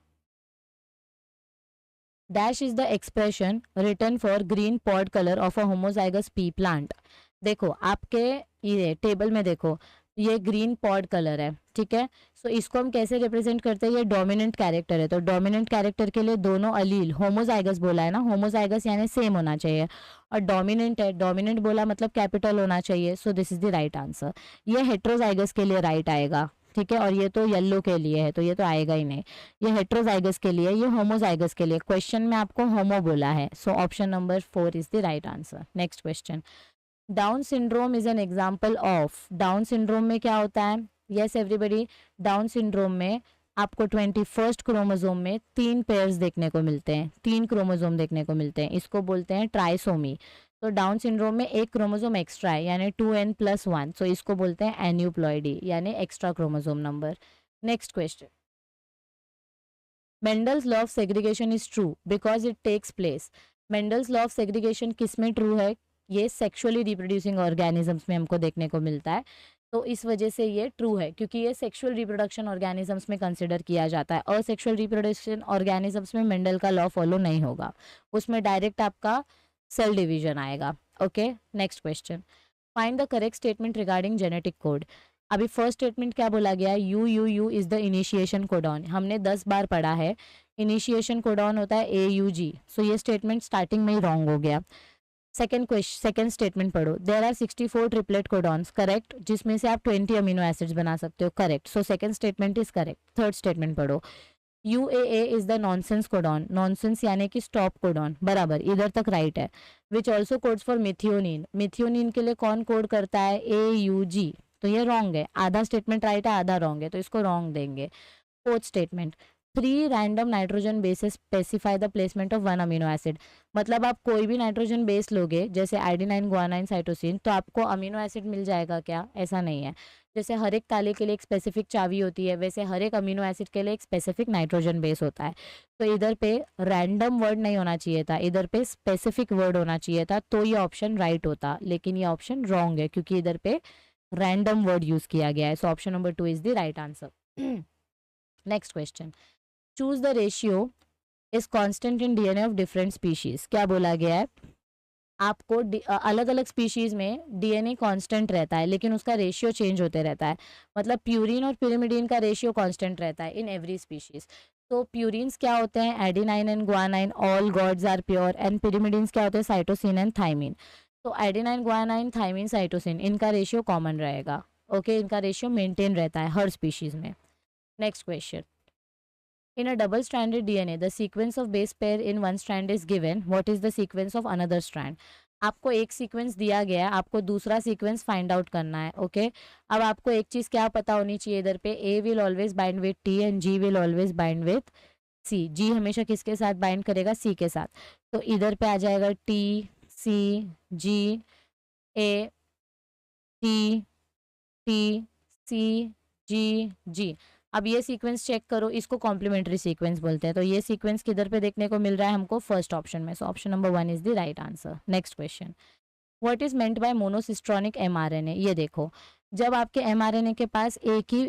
Dash is the expression return for green pod colour of a homozygous P plant. देखो आपके ये टेबल में देखो, ये ग्रीन पॉड कलर है, ठीक है। सो इसको हम कैसे रिप्रेजेंट करते हैं? ये डोमिनेंट कैरेक्टर है, तो डोमिनेंट कैरेक्टर के लिए दोनों अलील, होमोजाइगस बोला है ना, होमोजाइगस यानी सेम होना चाहिए, और डोमिनेंट है, डोमिनेंट बोला मतलब कैपिटल होना चाहिए। सो this is the right answer. ये हेट्रोजाइगस के लिए राइट आएगा, ठीक है, और ये तो येलो के लिए है तो ये तो आएगा ही नहीं। ये हेट्रोजाइगस के लिए, ये होमोजाइगस के लिए। क्वेश्चन में आपको होमो बोला है, so option number 4 is the right answer. Next question. Down syndrome is an example of. Down syndrome में क्या होता है? यस एवरीबडी, डाउन सिंड्रोम में आपको 21st क्रोमोसोम में 3 पेयर्स देखने को मिलते हैं, 3 क्रोमोसोम देखने को मिलते हैं। इसको बोलते हैं ट्राइसोमी। तो डाउन सिंड्रोम में एक क्रोमोसोम एक्स्ट्रा है, यानी 2n+1। सो इसको बोलते हैं एन्यूप्लॉइडी, यानी extra chromosome number. Next question. Mendel's law of segregation is true because it takes place. Mendel's law of segregation किस में ट्रू है? ये सेक्सुअली रिप्रोड्यूसिंग ऑर्गेनिजम्स में हमको देखने को मिलता है, तो इस वजह से ये ट्रू है, क्योंकि ये सेक्सुअल रिप्रोडक्शन ऑर्गेनिजम्स में कंसिडर किया जाता है। और सेक्सुअल रिप्रोडक्शन ऑर्गेनिजम्स में मेंडल का लॉ फॉलो नहीं होगा, उसमें डायरेक्ट आपका सेल डिवीजन आएगा। Okay, next question, find the correct statement regarding genetic code. अभी फर्स्ट स्टेटमेंट क्या बोला गया है, you is the initiation codon, हमने 10 बार पढ़ा है। इनिशिएशन कोडॉन होता है AUG, सो ये स्टेटमेंट स्टार्टिंग में ही रॉन्ग हो गया। सेकेंड स्टेटमेंट पढ़ो, there are 64 triplet codons, correct, जिसमें से आप 20 अमीनो एसिड्स बना सकते हो, correct, so second statement is correct. Third statement पढ़ो, UAA is the nonsense codon, nonsense यानी कि स्टॉप कोडॉन, बराबर, इधर तक राइट है। Which also codes for methionine, methionine के लिए कौन कोड करता है, AUG, तो ये रॉन्ग है, आधा स्टेटमेंट राइट है आधा रॉन्ग है, तो इसको रॉन्ग देंगे। Fourth statement, 3 random nitrogen bases specify the placement of 1 amino acid, मतलब आप कोई भी नाइट्रोजन बेस लोगे जैसे आइडिनाइन, गुआनाइन, साइटोसिन, तो आपको अमीनो एसिड मिल जाएगा क्या, ऐसा नहीं है। जैसे हर एक ताले के लिए एक स्पेसिफिक चाबी होती है, वैसे हर एक अमीनो एसिड के लिए एक स्पेसिफिक नाइट्रोजन बेस होता है। तो इधर पे रैंडम वर्ड नहीं होना चाहिए था, इधर पे स्पेसिफिक वर्ड होना चाहिए था, तो ये ऑप्शन राइट होता, लेकिन ये ऑप्शन रॉन्ग है क्योंकि इधर पे रैंडम वर्ड यूज किया गया है। So option number 2 is the right answer. Next question, choose the ratio is constant in DNA of different species. क्या बोला गया है, आपको अलग अलग स्पीशीज में DNA कांस्टेंट रहता है लेकिन उसका रेशियो चेंज होते रहता है, मतलब प्यूरिन और pyrimidine का रेशियो कांस्टेंट रहता है इन एवरी स्पीशीज। तो प्यूरिन्स क्या होते हैं, adenine and guanine, all gods are pure, and pyrimidines क्या होते हैं, साइटोसिन एंड थाइमिन। तो एडिनाइन, गुआनाइन, थाइमिन, साइटोसिन, इनका रेशियो कॉमन रहेगा। ओके, इनका रेशियो मेंटेन रहता है हर स्पीशीज में। Next question, in a double stranded DNA the sequence of base pair in one strand is given, what is the sequence of another strand। आपको एक sequence दिया गया है, आपको दूसरा सीक्वेंस फाइंड आउट करना है। ओके, अब आपको एक चीज क्या पता होनी चाहिए, इधर पे A will always bind with T and G will always bind with C। G हमेशा किसके साथ बाइंड करेगा, C के साथ, तो इधर पे आ जाएगा T C G A T T C G G। अब ये सीक्वेंस चेक करो, इसको कॉम्प्लीमेंट्री सीक्वेंस बोलते हैं। तो ये सीक्वेंस किधर पे देखने को मिल रहा है हमको, फर्स्ट ऑप्शन में, सो option number 1 is the right answer. Next question, what is meant by monocistronic mRNA। ये देखो, जब आपके mRNA के पास एक ही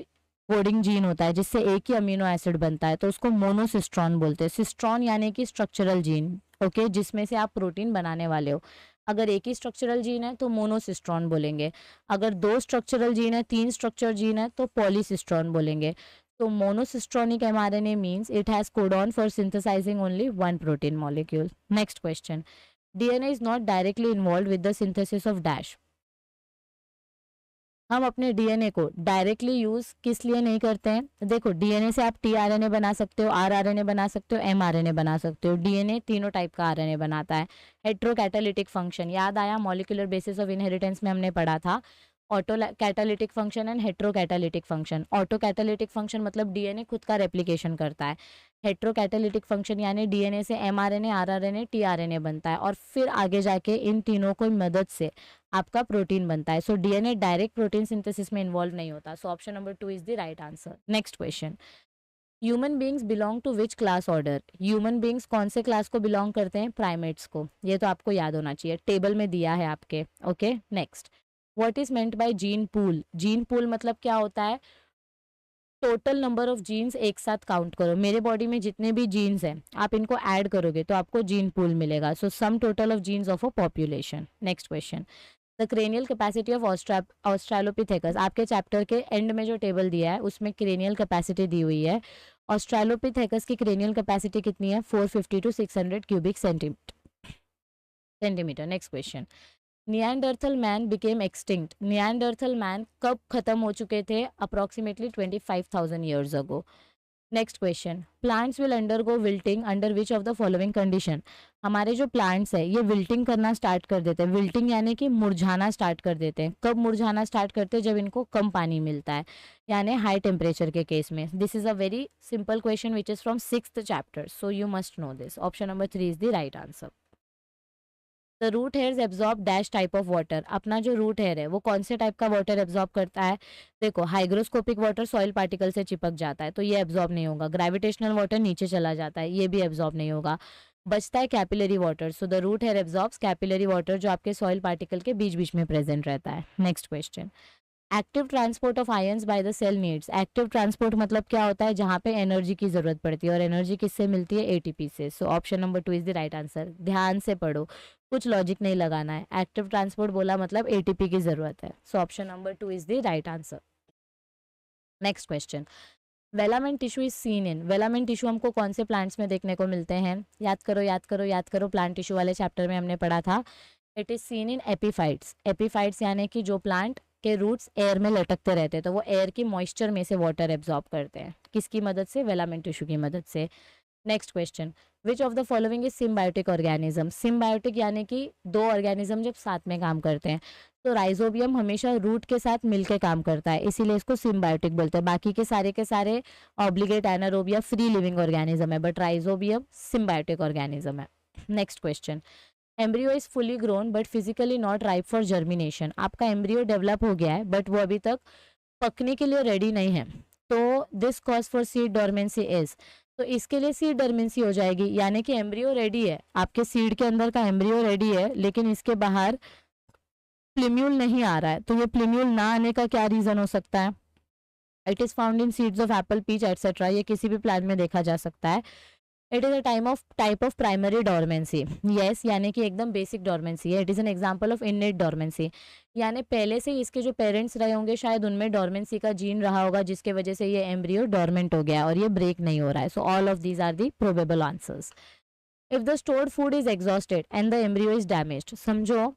कोडिंग जीन होता है जिससे एक ही अमीनो एसिड बनता है तो उसको मोनोसिस्ट्रॉन बोलते हैं। सिस्ट्रॉन यानी कि स्ट्रक्चरल जीन, ओके, जिसमें से आप प्रोटीन बनाने वाले हो। अगर एक ही स्ट्रक्चरल जीन है तो मोनोसिस्ट्रॉन बोलेंगे, अगर 2 स्ट्रक्चरल जीन है, 3 स्ट्रक्चर जीन है तो पॉलीसिस्ट्रॉन बोलेंगे। तो monocistronic mRNA means it has codon for synthesizing only one protein molecule. Next question, DNA is not directly involved with the synthesis of dash। हम अपने DNA को डायरेक्टली यूज किस लिए नहीं करते हैं, देखो DNA से आप tRNA बना सकते हो, rRNA बना सकते हो, mRNA बना सकते हो। DNA तीनों टाइप का RNA बनाता है। हेट्रोकैटालिटिक फंक्शन याद आया, मॉलिक्यूलर बेसिस ऑफ इनहेरिटेंस में हमने पढ़ा था, autocatalytic function and heterocatalytic function. Autocatalytic function मतलब DNA खुद का रेप्लिकेशन करता है, हेट्रोकैटालिटिक फंक्शन यानी DNA से mRNA, rRNA, tRNA बनता है और फिर आगे जाके इन तीनों को मदद से आपका प्रोटीन बनता है। So DNA direct protein synthesis में इन्वॉल्व नहीं होता। So option number 2 is the right answer. Next question, human beings belong to which class order. Human beings कौन से क्लास को बिलोंग करते हैं, प्राइमेट्स को, ये तो आपको याद होना चाहिए, टेबल में दिया है आपके। Okay, next, what is meant by gene pool. Gene pool मतलब क्या होता है, टोटल नंबर ऑफ जीन्स एक साथ काउंट करो, मेरे बॉडी में जितने भी जीन्स हैं आप इनको ऐड करोगे तो आपको जीन पूल मिलेगा। So sum total of genes of a population. Next question, the cranial capacity of Australopithecus. आपके चैप्टर के एंड में जो टेबल दिया है उसमें क्रेनियल कैपेसिटी दी हुई है। ऑस्ट्रेलोपिथेकस की क्रेनियल कैपेसिटी कितनी है, 450 to 600 cubic centimetre. Next question, Neanderthal man became extinct. Neanderthal man कब खत्म हो चुके थे, approximately 25,000 years ago. Next question, plants will undergo wilting under which of the following condition. हमारे जो प्लांट्स है ये विल्टिंग करना स्टार्ट कर देते हैं, विल्टिंग यानी कि मुरझाना स्टार्ट कर देते हैं। कब मुरझाना स्टार्ट करते हैं, जब इनको कम पानी मिलता है, यानी हाई टेम्परेचर के केस में। This is a very simple question which is from 6th chapter, so you must know this. Option number 3 is the right answer. The root hairs absorb dash type of water. अपना जो root hair है वो कौन से type का water absorb करता है, देखो हाइग्रोस्कोपिक वाटर सॉइल पार्टिकल से चिपक जाता है तो ये एब्जॉर्ब नहीं होगा, ग्रेविटेशनल वाटर नीचे चला जाता है, ये भी एब्जॉर्ब नहीं होगा, बचता है capillary water. So the root hair absorbs capillary water जो आपके सॉइल पार्टिकल के बीच बीच में प्रेजेंट रहता है। Next question, active transport of ions by the cell needs, active transport मतलब क्या होता है, जहाँ पे एनर्जी की जरूरत पड़ती है, और एनर्जी किससे मिलती है, एटीपी से। सो option number 2 is the right answer. ध्यान से पढ़ो, कुछ लॉजिक नहीं लगाना है। एक्टिव ट्रांसपोर्ट बोला मतलब एटीपी की जरूरत है। So option number 2 is the right answer. Next question, velamen tissue is seen in, velamen tissue हमको कौन से प्लांट्स में देखने को मिलते हैं, याद करो याद करो याद करो, प्लांट टिश्यू वाले चैप्टर में हमने पढ़ा था। It is seen in epiphytes, epiphytes यानी कि जो प्लांट के रूट्स एयर में लटकते रहते हैं, तो वो एयर की मॉइस्चर में से वाटर एब्जॉर्ब करते हैं, किसकी मदद से, वेलामेंट टिश्यू की मदद से। Next question, which of the following is symbiotic organism, symbiotic यानी कि दो ऑर्गेनिज्म जब साथ में काम करते हैं, तो राइजोबियम हमेशा रूट के साथ मिलके काम करता है, इसीलिए इसको सिम्बायोटिक बोलते हैं। बाकी के सारे ऑब्लिगेट एनारोब या फ्री लिविंग ऑर्गेनिज्म है, बट राइजोबियम सिम्बायोटिक ऑर्गेनिज्म है। Next question, embryo is fully grown but physically not ripe for germination, आपका एम्ब्रियो डेवलप हो गया है बट वो अभी तक पकने के लिए रेडी नहीं है, तो this cause for seed dormancy is, तो इसके लिए सीड डोरमेंसी हो जाएगी, यानी कि एम्ब्रियो रेडी है, आपके सीड के अंदर का एम्ब्रियो रेडी है, लेकिन इसके बाहर प्लिम्यूल नहीं आ रहा है, तो ये प्लिम्यूल ना आने का क्या रीजन हो सकता है, it is found in seeds of apple, peach etcetera, ये किसी भी प्लांट में देखा जा सकता है। It is a type of primary dormancy, yes, यानी कि एकदम बेसिक डोरमेंसी है। It is an example of innate dormancy, यानी पहले से इसके जो पेरेंट्स रहे होंगे शायद उनमें डोरमेंसी का जीन रहा होगा, जिसके वजह से ये एम्ब्रियो डोरमेंट हो गया और ये ब्रेक नहीं हो रहा है। So all of these are the probable answers. If the stored food is exhausted and the embryo is damaged, समझो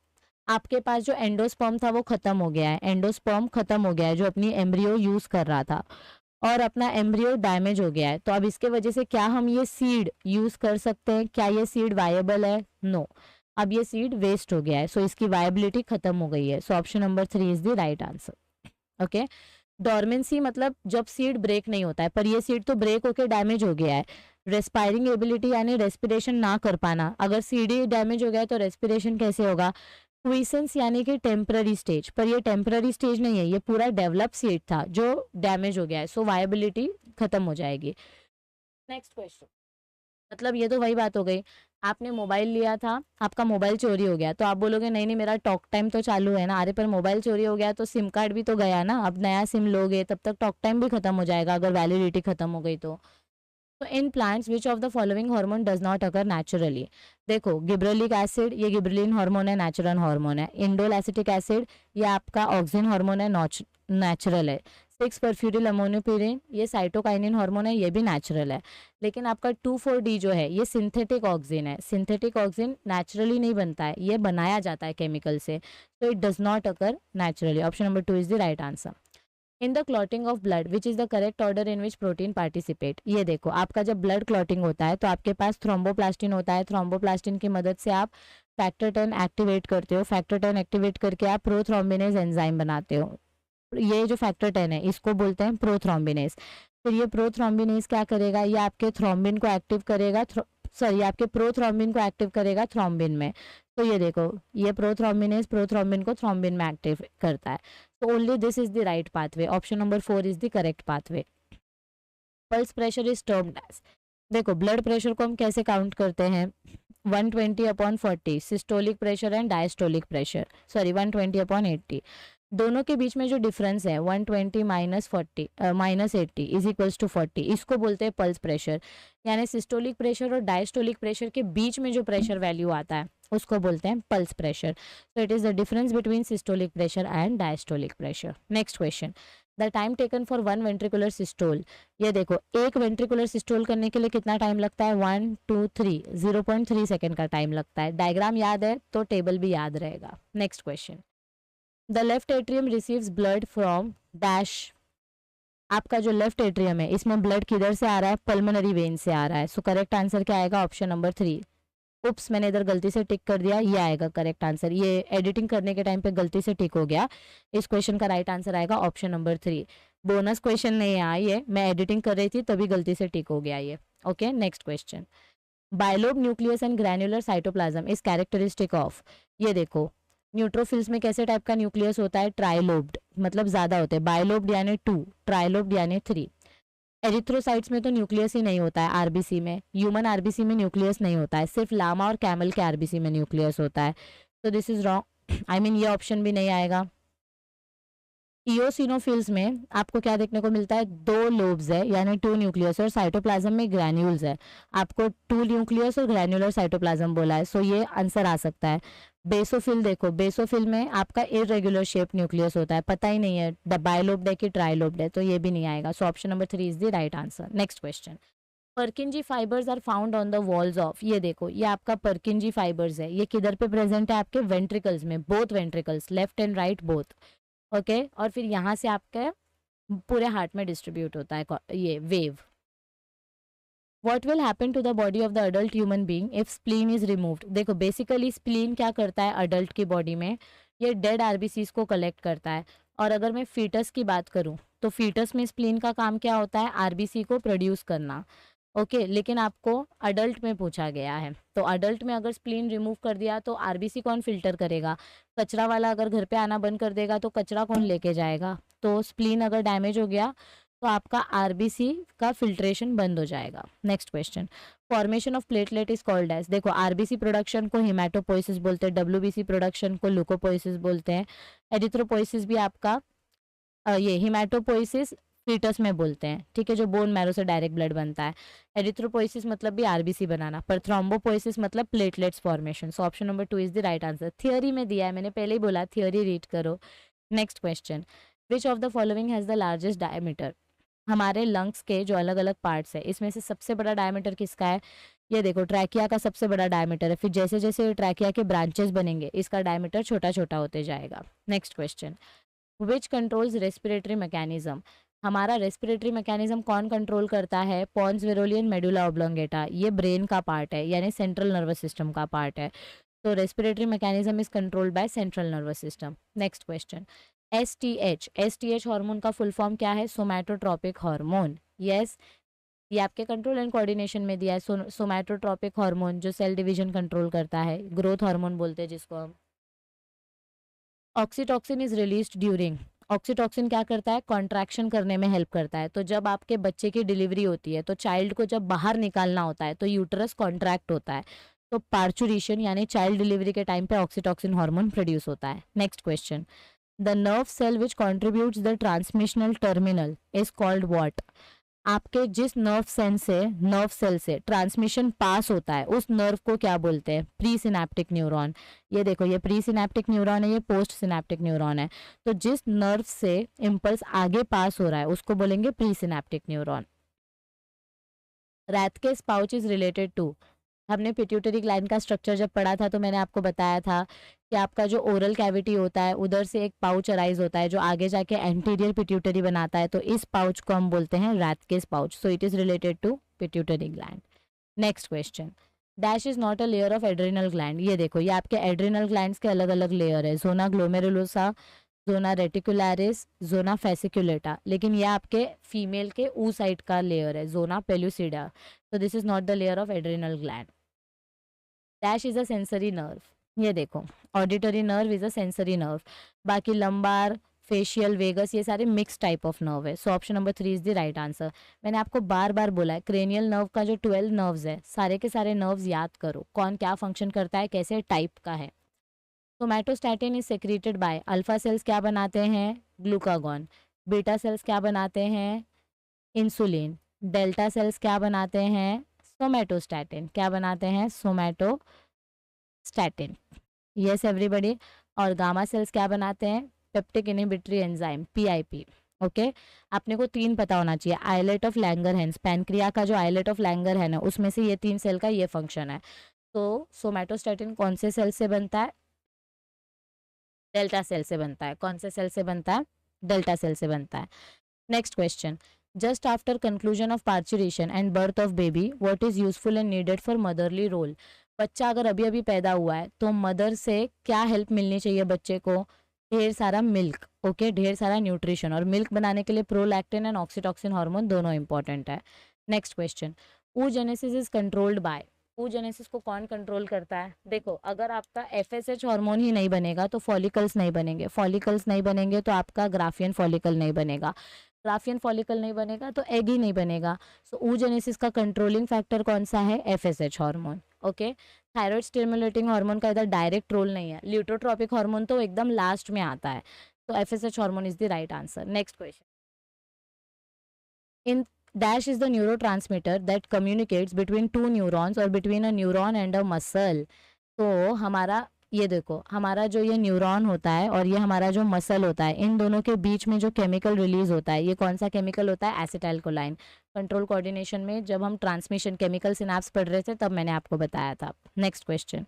आपके पास जो एंडोस्पर्म था वो खत्म हो गया है, एंडोस्पर्म खत्म हो गया है जो अपनी एम्ब्रियो यूज कर रहा था, और अपना एम्ब्रियो डैमेज हो गया है, तो अब इसके वजह से क्या हम ये सीड यूज कर सकते हैं, क्या ये सीड वायबल है, नो, अब ये सीड वेस्ट हो गया है, सो इसकी वायबिलिटी खत्म हो गई है। So option number 3 is the right answer. Okay, dormancy मतलब जब सीड ब्रेक नहीं होता है, पर ये सीड तो ब्रेक होकर डैमेज हो गया है। रेस्पायरिंग एबिलिटी यानी रेस्पिरेशन ना कर पाना, अगर सीड ही डैमेज हो गया है तो रेस्पिरेशन कैसे होगा। क्विसेंस यानी कि टेम्पररी स्टेज, पर ये टेम्पररी स्टेज नहीं है, ये पूरा डेवलप सीड था जो डैमेज हो गया है, सो वायबिलिटी खत्म हो जाएगी। नेक्स्ट क्वेश्चन, मतलब ये तो वही बात हो गई, आपने मोबाइल लिया था, आपका मोबाइल चोरी हो गया, तो आप बोलोगे नहीं नहीं मेरा टॉक टाइम तो चालू है ना, अरे पर मोबाइल चोरी हो गया तो सिम कार्ड भी तो गया ना, अब नया सिम लोगे तब तक टॉक टाइम भी खत्म हो जाएगा अगर वैलिडिटी खत्म हो गई तो in plants which of the following hormone does not occur naturally, देखो गिब्रेलिक एसिड ये गिब्रेलिन हार्मोन है, नेचुरल हार्मोन है। इंडोल एसिटिक एसिड ये आपका ऑक्सिन हार्मोन है, नेचुरल है। 6 परफ्यूरिल अमोनोपिरिन ये साइटोकाइनिन हार्मोन है, ये भी नेचुरल है। लेकिन आपका 2,4-D जो है ये सिंथेटिक ऑक्सिन है, सिंथेटिक ऑक्सिन नेचुरली नहीं बनता है, ये बनाया जाता है केमिकल से, तो it does not occur naturally. Option number 2 is the right answer. In the clotting of blood which is the correct order in which protein participate, ये देखो आपका जब ब्लड क्लॉटिंग होता है तो आपके पास थ्रोम्बोप्लास्टिन होता है, थ्रोम्बोप्लास्टिन की मदद से आप फैक्टर 10 एक्टिवेट करते हो, फैक्टर 10 एक्टिवेट करके आप प्रोथ्रोम्बिनेज एंजाइम बनाते हो, ये जो फैक्टर 10 है इसको बोलते हैं प्रोथ्रोम्बिनेज। फिर ये प्रोथ्रोम्बिनेज क्या करेगा, ये आपके थ्रोम्बिन को एक्टिव करेगा, सॉरी आपके प्रोथ्रोम्बिन को एक्टिव करेगा थ्रोम्बिन में, तो ये देखो ये प्रोथ्रोम्बिनेज प्रोथ्रोम्बिन को थ्रोम्बिन में एक्टिव करता है, तो only this is the right pathway. Option number 4 is the correct pathway. Pulse pressure is termed as, देखो ब्लड प्रेशर को हम कैसे काउंट करते हैं, 120/40 systolic pressure and diastolic pressure, sorry 120/80, दोनों के बीच में जो डिफरेंस है 120 माइनस 80 इज इक्वल्स टू 40, इसको बोलते हैं पल्स प्रेशर। यानी सिस्टोलिक प्रेशर और डायस्टोलिक प्रेशर के बीच में जो प्रेशर वैल्यू आता है उसको बोलते हैं pulse pressure. So it is the difference between systolic pressure and diastolic pressure. Next question, the time taken for 1 ventricular systole, ये देखो एक वेंट्रिकुलर सिस्टोल करने के लिए कितना टाइम लगता है, 1 2 3 0.3 सेकेंड का टाइम लगता है। डायग्राम याद है तो टेबल भी याद रहेगा। Next question, the left atrium receives blood from dash, आपका जो लेफ्ट एट्रियम है इसमें ब्लड किधर से आ रहा है, पल्मोनरी वेन से आ रहा है, सो करेक्ट आंसर क्या आएगा, ऑप्शन नंबर 3। उप्स मैंने इधर गलती से टिक कर दिया, ये आएगा करेक्ट आंसर, ये एडिटिंग करने के टाइम पे गलती से टिक हो गया, इस क्वेश्चन का राइट आंसर आएगा ऑप्शन नंबर 3। बोनस क्वेश्चन नहीं है ये, मैं एडिटिंग कर रही थी तभी गलती से टिक हो गया ये। Okay, next question, bilobed nucleus and granular cytoplasm is characteristic of, ये देखो न्यूट्रोफिल्स में कैसे टाइप का न्यूक्लियस होता है, ट्राइलोब्ड, मतलब ज्यादा होते हैं, बायलोब्ड यानी 2, ट्राइलोब्ड यानी 3। एरिथ्रोसाइट्स में तो न्यूक्लियस ही नहीं होता है, आरबीसी में, ह्यूमन आरबीसी में न्यूक्लियस नहीं होता है, सिर्फ लामा और कैमल के आरबीसी में न्यूक्लियस होता है, तो this is wrong, I mean ये ऑप्शन भी नहीं आएगा। इओसिनोफिल्स में आपको क्या देखने को मिलता है, 2 लोब्स है यानी 2 न्यूक्लियस, और साइटोप्लाज्म में ग्रैन्यूल्स है। आपको 2 न्यूक्लियस और ग्रैन्युलर साइटोप्लाज्म बोला है, सो ये आंसर आ सकता है। बेसोफिल देखो, बेसोफिल में आपका इरेगुलर शेप न्यूक्लियस होता है, पता ही नहीं है बाइलोब्ड है कि ट्राइलोब्ड है, तो ये भी नहीं आएगा। So option number 3 is the right answer. Next question, Purkinje fibres are found on the walls of, ये देखो ये आपका पर्किंजी फाइबर्स है, ये किधर पे प्रेजेंट है, आपके वेंट्रिकल्स में, both ventricles, left and right both. Okay, और फिर यहाँ से आपके पूरे हार्ट में डिस्ट्रीब्यूट होता है ये wave. What will happen to the body of the adult human being if spleen is removed? देखो बेसिकली स्प्लीन क्या करता है अडल्ट की बॉडी में, ये डेड आरबीसीज को कलेक्ट करता है। और अगर मैं फीटस की बात करूं तो फीटस में स्प्लीन का काम क्या होता है, आरबीसी को प्रोड्यूस करना। ओके, लेकिन आपको अडल्ट में पूछा गया है, तो अडल्ट में अगर स्प्लीन रिमूव कर दिया तो आरबीसी कौन फिल्टर करेगा, कचरा वाला अगर घर पे आना बंद कर देगा तो कचरा कौन लेके जाएगा। तो स्प्लीन अगर डैमेज हो गया तो आपका आरबीसी का फिल्ट्रेशन बंद हो जाएगा। Next question, formation of platelet is called as, देखो आरबीसी प्रोडक्शन को हिमेटोपोइसिस बोलते हैं, डब्ल्यूबीसी प्रोडक्शन को ल्यूकोपोइसिस बोलते हैं, एरिथ्रोपोइसिस भी आपका ये हिमेटोपोइसिस फीटस में बोलते हैं, ठीक है, जो बोन मैरो से डायरेक्ट ब्लड बनता है। एरिथ्रोपोइसिस मतलब भी आरबीसी बनाना, पर थ्रोम्बोपोइसिस मतलब platelets formation. So option number 2 is the right answer. Theory में दिया है, मैंने पहले ही बोला थियोरी रीड करो। Next question, which of the following has the largest diameter, हमारे लंग्स के जो अलग अलग पार्ट्स है इसमें से सबसे बड़ा डायमीटर किसका है, ये देखो ट्रैकिया का सबसे बड़ा डायमीटर है, फिर जैसे जैसे ट्रैकिया के ब्रांचेस बनेंगे इसका डायमीटर छोटा छोटा होते जाएगा। नेक्स्ट क्वेश्चन, विच कंट्रोल्स रेस्पिरेटरी मैकेनिज्म, हमारा रेस्पिरेटरी मैकेनिज्म कौन कंट्रोल करता है, पॉन्स वेरोलियन मेडुला ऑब्लोंगेटा, ये ब्रेन का पार्ट है यानी सेंट्रल नर्वस सिस्टम का पार्ट है, तो respiratory mechanism is controlled by central nervous system. Next question, STH hormone का फुल फॉर्म क्या है, सोमैटोट्रोपिक हार्मोन। यस, ये आपके कंट्रोल एंड कोऑर्डिनेशन में दिया है, सोमैटोट्रोपिक हार्मोन जो सेल डिवीजन कंट्रोल करता है, ग्रोथ हार्मोन बोलते हैं जिसको हम। Oxytocin is released during, oxytocin क्या करता है, कॉन्ट्रैक्शन करने में हेल्प करता है, तो जब आपके बच्चे की डिलीवरी होती है तो चाइल्ड को जब बाहर निकालना होता है तो यूटरस कॉन्ट्रैक्ट होता है, तो पार्चुरेशन यानी चाइल्ड डिलीवरी के टाइम पे ऑक्सीटॉक्सिन हार्मोन प्रोड्यूस होता है। Next question, the nerve cell which contributes the transmissional terminal is called what, आपके जिस नर्व सेल से ट्रांसमिशन पास होता है उस नर्व को क्या बोलते हैं, प्री सिनेप्टिक न्यूरॉन। ये देखो ये प्री सिनेप्टिक न्यूरॉन है, ये पोस्ट सिनेप्टिक न्यूरॉन है, तो जिस नर्व से इम्पल्स आगे पास हो रहा है उसको बोलेंगे presynaptic neuron. Rathke's pouch is related to, हमने पिट्यूटरी ग्लैंड का स्ट्रक्चर जब पढ़ा था तो मैंने आपको बताया था कि आपका जो ओरल कैविटी होता है उधर से एक पाउच अराइज होता है जो आगे जाके एंटीरियर पिट्यूटरी बनाता है, तो इस पाउच को हम बोलते हैं Rathke's pouch, so it is related to pituitary gland. Next question, dash is not a layer of adrenal gland, ये देखो ये आपके एड्रिनल ग्लैंड्स के अलग अलग लेयर है, zona glomerulosa, zona reticularis, zona fasciculata, लेकिन ये आपके फीमेल के ऊ साइड का लेयर है, जोना पेलुसिडा, तो this is not the layer of adrenal gland. Dash is a sensory nerve, ये देखो auditory nerve is a sensory nerve, बाकी लंबार, फेशियल, वेगस ये सारे मिक्स टाइप ऑफ नर्व है, so option number 3 is the right answer. मैंने आपको बार बार बोला है क्रेनियल नर्व का जो 12 नर्व्स है सारे के सारे नर्व्स याद करो, कौन क्या फंक्शन करता है, कैसे टाइप का है। Somatostatin is secreted bye, alpha cells क्या बनाते हैं, ग्लूकागॉन, बीटा सेल्स क्या बनाते हैं, इंसुलिन, डेल्टा सेल्स क्या बनाते हैं, सोमैटोस्टैटिन, क्या बनाते हैं, सोमैटोस्टैटिन। यस एवरीबॉडी, और गामा सेल्स क्या बनाते हैं, peptic inhibitory enzyme, PIP. Okay, अपने को 3 पता होना चाहिए, आइलेट ऑफ लैंगरहैंस, पैनक्रिया का जो आइलेट ऑफ लैंगरहैंस है उसमें से ये 3 सेल का ये फंक्शन है, तो सोमैटोस्टैटिन कौन से सेल से बनता है, डेल्टा सेल से बनता है, कौन से सेल से बनता है, डेल्टा सेल से बनता है। Next question, just after conclusion of parturition and birth of baby what is useful and needed for motherly role, बच्चा अगर अभी अभी पैदा हुआ है तो मदर से क्या हेल्प मिलनी चाहिए बच्चे को, ढेर सारा मिल्क, ओके, ढेर सारा न्यूट्रिशन, और मिल्क बनाने के लिए प्रोलैक्टिन एंड ऑक्सीटॉक्सिन हार्मोन दोनों इंपॉर्टेंट है। Next question, oogenesis is controlled by, oogenesis को कौन कंट्रोल करता है, देखो अगर आपका FSH हार्मोन ही नहीं बनेगा तो फॉलिकल्स नहीं बनेंगे, फॉलिकल्स नहीं बनेंगे तो आपका ग्राफियन फॉलिकल नहीं बनेगा, ग्राफियन फॉलिकल नहीं बनेगा तो एग ही नहीं बनेगा, सो oogenesis का कंट्रोलिंग फैक्टर कौन सा है, FSH hormone. Okay, thyroid stimulating hormone का इधर डायरेक्ट रोल नहीं है, ल्यूटोट्रॉपिक हार्मोन तो एकदम लास्ट में आता है, So FSH hormone is the right answer. Next question. In dash is the neurotransmitter that communicates between two neurons or between a neuron and a muscle. तो हमारा ये देखो, हमारा जो ये न्यूरॉन होता है और ये हमारा जो मसल होता है, इन दोनों के बीच में जो केमिकल रिलीज होता है, ये कौन सा केमिकल होता है? एसिटाइलकोलाइन। कंट्रोल कोऑर्डिनेशन में जब हम ट्रांसमिशन केमिकल सिनाप्स पढ़ रहे थे तब मैंने आपको बताया था. Next question.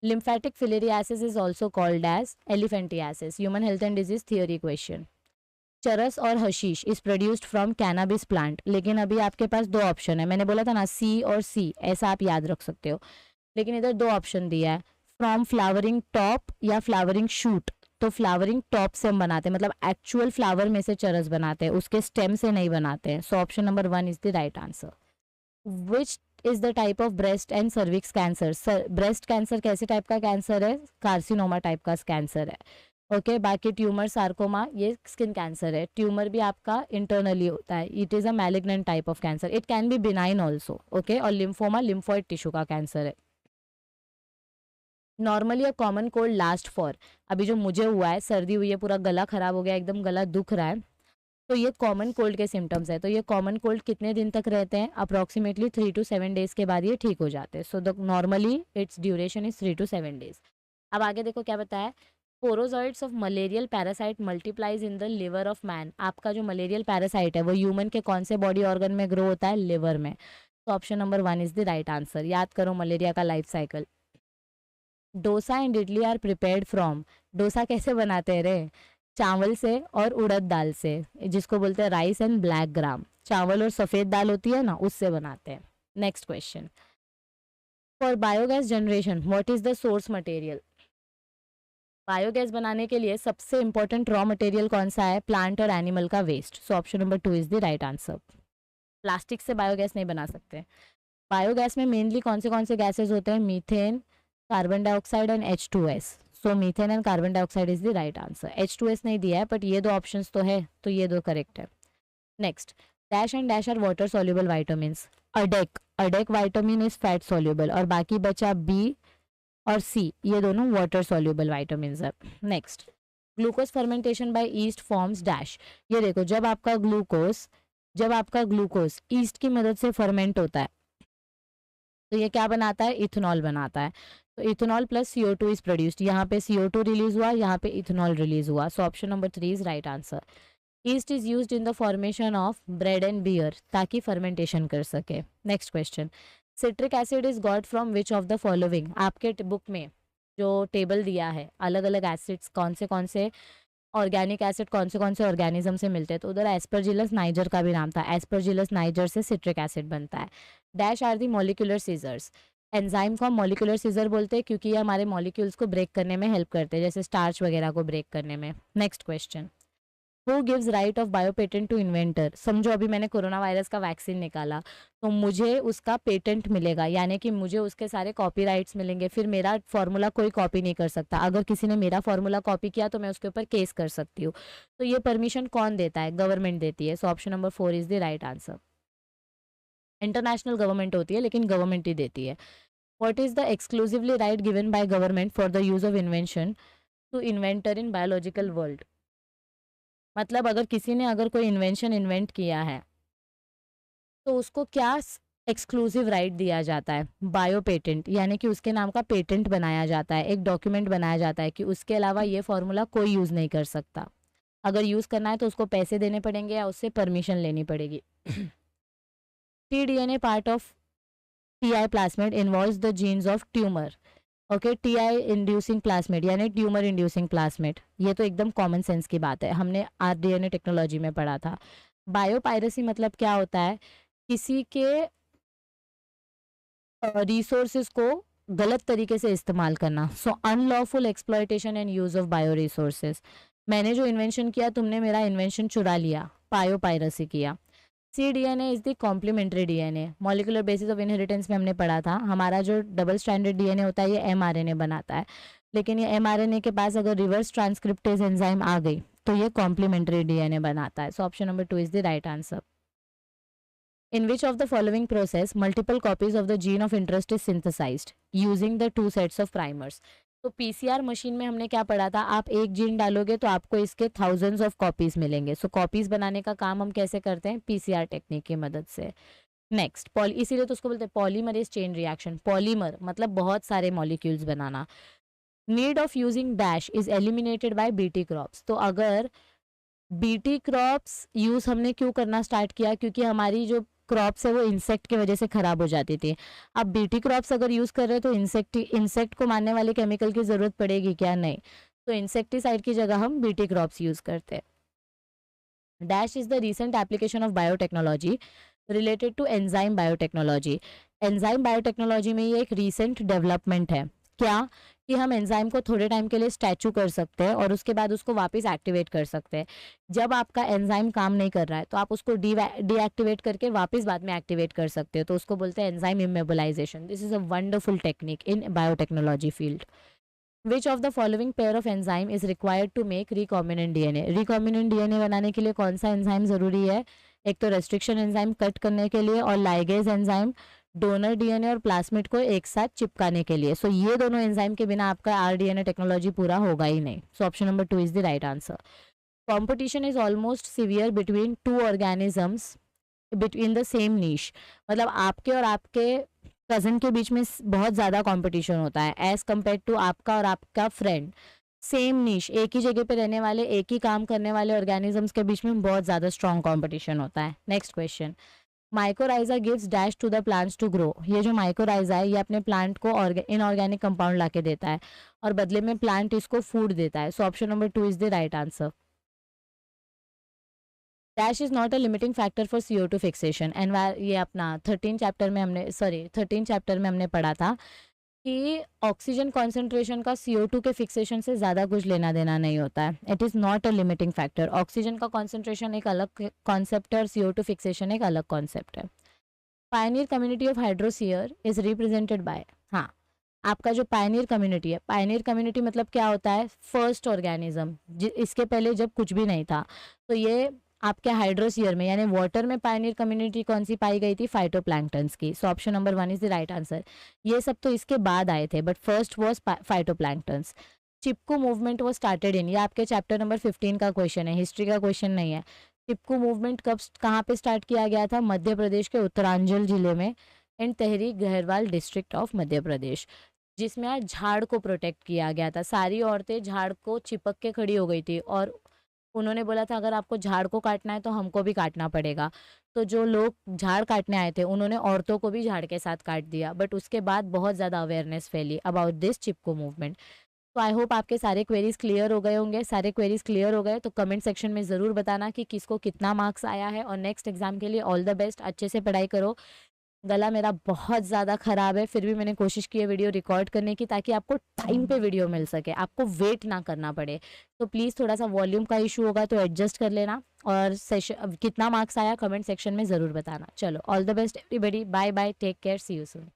Lymphatic filariasis is also called as elephantiasis. Human health and disease theory question. Charas और hashish is produced from cannabis plant. लेकिन अभी आपके पास दो ऑप्शन है, मैंने बोला था ना सी और सी, ऐसा आप याद रख सकते हो. लेकिन इधर दो ऑप्शन दिया है, फ्रॉम फ्लावरिंग टॉप या फ्लावरिंग शूट. तो फ्लावरिंग टॉप से हम बनाते हैं, मतलब एक्चुअल फ्लावर में से चरस बनाते हैं, उसके स्टेम से नहीं बनाते हैं. सो option number 1 is the right answer. Which is the type of breast and cervix cancer. Breast cancer कैसे टाइप का कैंसर है? कार्सिनोमा टाइप का कैंसर है. ओके बाकी ट्यूमर सार्कोमा ये स्किन कैंसर है. ट्यूमर भी आपका इंटरनली होता है. It is a malignant type of cancer. It can be benign also. Okay और लिम्फोमा लिम्फोइड टिश्यू का कैंसर है. Normally a common cold last for. अभी जो मुझे हुआ है, सर्दी हुई है, पूरा गला खराब हो गया, एकदम गला दुख रहा है, तो ये कॉमन कोल्ड के सिम्टम्स है. तो ये कॉमन कोल्ड कितने दिन तक रहते हैं? अप्रॉक्सीमेटली 3 to 7 डेज के बाद ये ठीक हो जाते हैं. So the normally its duration is 3 to 7 days. अब आगे देखो क्या बताया. Sporozoites of malarial parasite multiplies in the liver of man. आपका जो मलेरियल पैरासाइट है वो ह्यूमन के कौन से बॉडी ऑर्गन में ग्रो होता है? लिवर में. तो option number 1 is the right answer. याद करो मलेरिया का life cycle. Dosa and idli are prepared from. Dosa कैसे बनाते हैं रे? चावल से और उड़द दाल से, जिसको बोलते हैं राइस एंड ब्लैक ग्राम. चावल और सफ़ेद दाल होती है ना, उससे बनाते हैं. Next question. For biogas generation what is the source material. Biogas बनाने के लिए सबसे इंपॉर्टेंट रॉ मटेरियल कौन सा है? प्लांट और एनिमल का waste. So option number 2 is the right answer. Plastic से बायोगैस नहीं बना सकते. बायोगैस में मेनली कौन से गैसेज होते हैं? Methane, carbon dioxide and H2S. So methane and carbon dioxide is the right answer. H2S नहीं दिया है बट ये दो ऑप्शंस तो है, तो ये दो करेक्ट है. Next. Dash and dash are water soluble vitamins. ADEK vitamin is fat soluble और बाकी बचा बी और सी, ये दोनों वाटर सॉल्युबल वाइटामिन्स है. Next. Glucose fermentation by yeast forms dash. ये देखो जब आपका ग्लूकोज ईस्ट की मदद से फर्मेंट होता है तो ये क्या बनाता है? इथेनॉल बनाता है. तो ethanol plus CO2 is produced. यहाँ पे CO2 रिलीज हुआ, यहाँ पे इथेनॉल रिलीज हुआ. So option number 3 is right answer. Yeast is used in the formation of bread and beer, ताकि फर्मेंटेशन कर सके. Next question. Citric acid is got from which of the following. आपके book में जो table दिया है अलग अलग एसिड्स कौन से ऑर्गेनिक एसिड कौन से ऑर्गेनिज्म से मिलते हैं, तो उधर एस्परजिलस नाइजर का भी नाम था. एस्परजिलस नाइजर से सिट्रिक एसिड बनता है. Dash are the molecular scissors. Enzyme को हम मॉलिक्यूलर सीजर बोलते हैं क्योंकि ये हमारे मॉलिक्यूल्स को ब्रेक करने में हेल्प करते हैं, जैसे स्टार्च वगैरह को ब्रेक करने में. Next question. Who gives right of biopatent to inventor. समझो अभी मैंने कोरोना वायरस का वैक्सीन निकाला तो मुझे उसका पेटेंट मिलेगा, यानी कि मुझे उसके सारे कॉपीराइट्स मिलेंगे. फिर मेरा फॉर्मूला कोई कॉपी नहीं कर सकता. अगर किसी ने मेरा फॉर्मूला कॉपी किया तो मैं उसके ऊपर केस कर सकती हूँ. तो ये परमिशन कौन देता है? गवर्नमेंट देती है. So option number 4 is the right answer. International government होती है लेकिन गवर्नमेंट ही देती है. What is the exclusively right given by government for the use of invention to inventor in biological world. मतलब अगर किसी ने अगर कोई इन्वेंशन इन्वेंट किया है तो उसको क्या एक्सक्लूसिव राइट दिया जाता है? बायो पेटेंट, यानी कि उसके नाम का पेटेंट बनाया जाता है, एक डॉक्यूमेंट बनाया जाता है कि उसके अलावा ये फॉर्मूला कोई यूज़ नहीं कर सकता. अगर यूज़ करना है तो उसको पैसे देने पड़ेंगे या उससे परमिशन लेनी पड़ेगी. tDNA part of TI plasmid involves the jeans of tumour. Okay TI inducing plasmid यानी ट्यूमर इंड्यूसिंग प्लाज्मिड, ये तो एकदम कॉमन सेंस की बात है, हमने RDNA टेक्नोलॉजी में पढ़ा था. बायोपायरेसी मतलब क्या होता है? किसी के रिसोर्सेज को गलत तरीके से इस्तेमाल करना. So unlawful exploitation and use of bioresources. मैंने जो इन्वेंशन किया तुमने मेरा इन्वेंशन चुरा लिया, बायोपायरेसी किया. cDNA is the complementary DNA. Molecular basis of inheritance में हमने पढ़ा था, हमारा जो डबल स्टैंडर्ड DNA होता है ये mRNA बनाता है, लेकिन ये mRNA के पास अगर रिवर्स ट्रांसक्रिप्टेज एंजाइम आ गई तो ये कॉम्प्लीमेंट्री DNA बनाता है. So option number 2 is the right answer. In which of the following process multiple copies of the gene of interest is synthesized using the two sets of primers. तो PCR machine में हमने क्या पढ़ा था, आप एक जीन डालोगे तो आपको इसके थाउजेंड्स ऑफ कॉपीज मिलेंगे। सो कॉपीज बनाने का काम हम कैसे करते हैं, पीसीआर टेक्निक की मदद से। नेक्स्ट इसीलिए तो उसको बोलते हैं पॉलीमरेज चेन रिएक्शन। पॉलीमर मतलब बहुत सारे molecules banana. Need of using dash is eliminated bye BT crops. तो अगर बीटी क्रॉप्स यूज हमने क्यों करना स्टार्ट किया, क्योंकि हमारी जो क्रॉप्स है वो इंसेक्ट की वजह से खराब हो जाती थी। अब बीटी क्रॉप्स अगर यूज कर रहे हैं तो इंसेक्ट को मारने वाले केमिकल की जरूरत पड़ेगी क्या, नहीं। तो इंसेक्टिसाइड की जगह हम बीटी क्रॉप्स यूज करते हैं। Dash is the recent application of biotechnology related to enzyme biotechnology. Enzyme biotechnology में ये एक रिसेंट डेवलपमेंट है, क्या कि हम एंजाइम को थोड़े टाइम के लिए स्टैचू कर सकते हैं और उसके बाद उसको वापस एक्टिवेट कर सकते हैं। जब आपका एंजाइम काम नहीं कर रहा है तो आप उसको डीएक्टिवेट करके वापस बाद में एक्टिवेट कर सकते हो, तो उसको बोलते हैं enzyme immobilisation. This is a wonderful technique in biotechnology field. Which of the following pair of enzyme is required to make recombinant DNA. Recombinant DNA बनाने के लिए कौन सा एंजाइम जरूरी है, एक तो रेस्ट्रिक्शन एंजाइम कट करने के लिए और लाइगेज एंजाइम डोनर डीएनए और प्लास्मिड को एक साथ चिपकाने के लिए। सो ये दोनों एंजाइम के बिना आपका आरडीएनए टेक्नोलॉजी पूरा होगा ही नहीं। So option number 2 is the right answer. Competition is almost severe between two organisms between the same niche. मतलब आपके और आपके कजन के बीच में बहुत ज़्यादा कंपटीशन होता है एज कम्पेयर टू आपका और आपका फ्रेंड। सेम नीश, एक ही जगह पे रहने वाले, एक ही काम करने वाले ऑर्गेनिजम्स के बीच में बहुत ज़्यादा स्ट्रॉन्ग कंपटीशन होता है। Next question, mycorrhiza gives dash to the plants to grow. ये जो माइकोराइजा है ये अपने प्लांट को इनऑर्गेनिक कंपाउंड ला के देता है और बदले में प्लांट इसको फूड देता है। So option number 2 is the right answer. Dash is not a limiting factor for CO2 fixation. And ये अपना 13 चैप्टर में हमने पढ़ा था कि ऑक्सीजन कॉन्सेंट्रेशन का CO2 के फिक्सेशन से ज़्यादा कुछ लेना देना नहीं होता है। It is not a limiting factor. Oxygen का कॉन्सेंट्रेशन एक अलग कॉन्सेप्ट है और CO2 फिक्सेशन एक अलग कॉन्सेप्ट है। Pioneer community of hydrosere is represented by, हाँ, आपका जो पायनियर कम्युनिटी है, पायनियर कम्युनिटी मतलब क्या होता है, फर्स्ट ऑर्गेनिज्म, इसके पहले जब कुछ भी नहीं था। तो ये आपके हाइड्रोसियर में यानी वाटर में पायनियर कम्युनिटी कौन सी पाई गई थी, फाइटोप्लैंक्टन्स की। सो option number 1 is the right answer. ये सब तो इसके बाद आए थे but first was phytoplanktons. Chipko movement वो स्टार्टेड इन, ये आपके चैप्टर नंबर 15 का क्वेश्चन है, हिस्ट्री का क्वेश्चन नहीं है। चिपको मूवमेंट कब कहाँ पे स्टार्ट किया गया था, मध्य प्रदेश के उत्तरांचल जिले में इन तहरीक गहरवाल डिस्ट्रिक्ट ऑफ मध्य प्रदेश, जिसमें आज झाड़ को प्रोटेक्ट किया गया था। सारी औरतें झाड़ को चिपक के खड़ी हो गई थी और उन्होंने बोला था अगर आपको झाड़ को काटना है तो हमको भी काटना पड़ेगा। तो जो लोग झाड़ काटने आए थे उन्होंने औरतों को भी झाड़ के साथ काट दिया, बट उसके बाद बहुत ज़्यादा अवेयरनेस फैली अबाउट दिस चिपको मूवमेंट। तो आई होप आपके सारे क्वेरीज क्लियर हो गए होंगे। सारे क्वेरीज क्लियर हो गए तो कमेंट सेक्शन में ज़रूर बताना कि किसको कितना मार्क्स आया है, और नेक्स्ट एग्जाम के लिए ऑल द बेस्ट। अच्छे से पढ़ाई करो। गला मेरा बहुत ज़्यादा ख़राब है, फिर भी मैंने कोशिश की है वीडियो रिकॉर्ड करने की ताकि आपको टाइम पे वीडियो मिल सके, आपको वेट ना करना पड़े। तो प्लीज़ थोड़ा सा वॉल्यूम का इशू होगा तो एडजस्ट कर लेना, और सेशन कितना मार्क्स आया कमेंट सेक्शन में ज़रूर बताना। चलो all the best everybody, bye bye, take care, see you soon.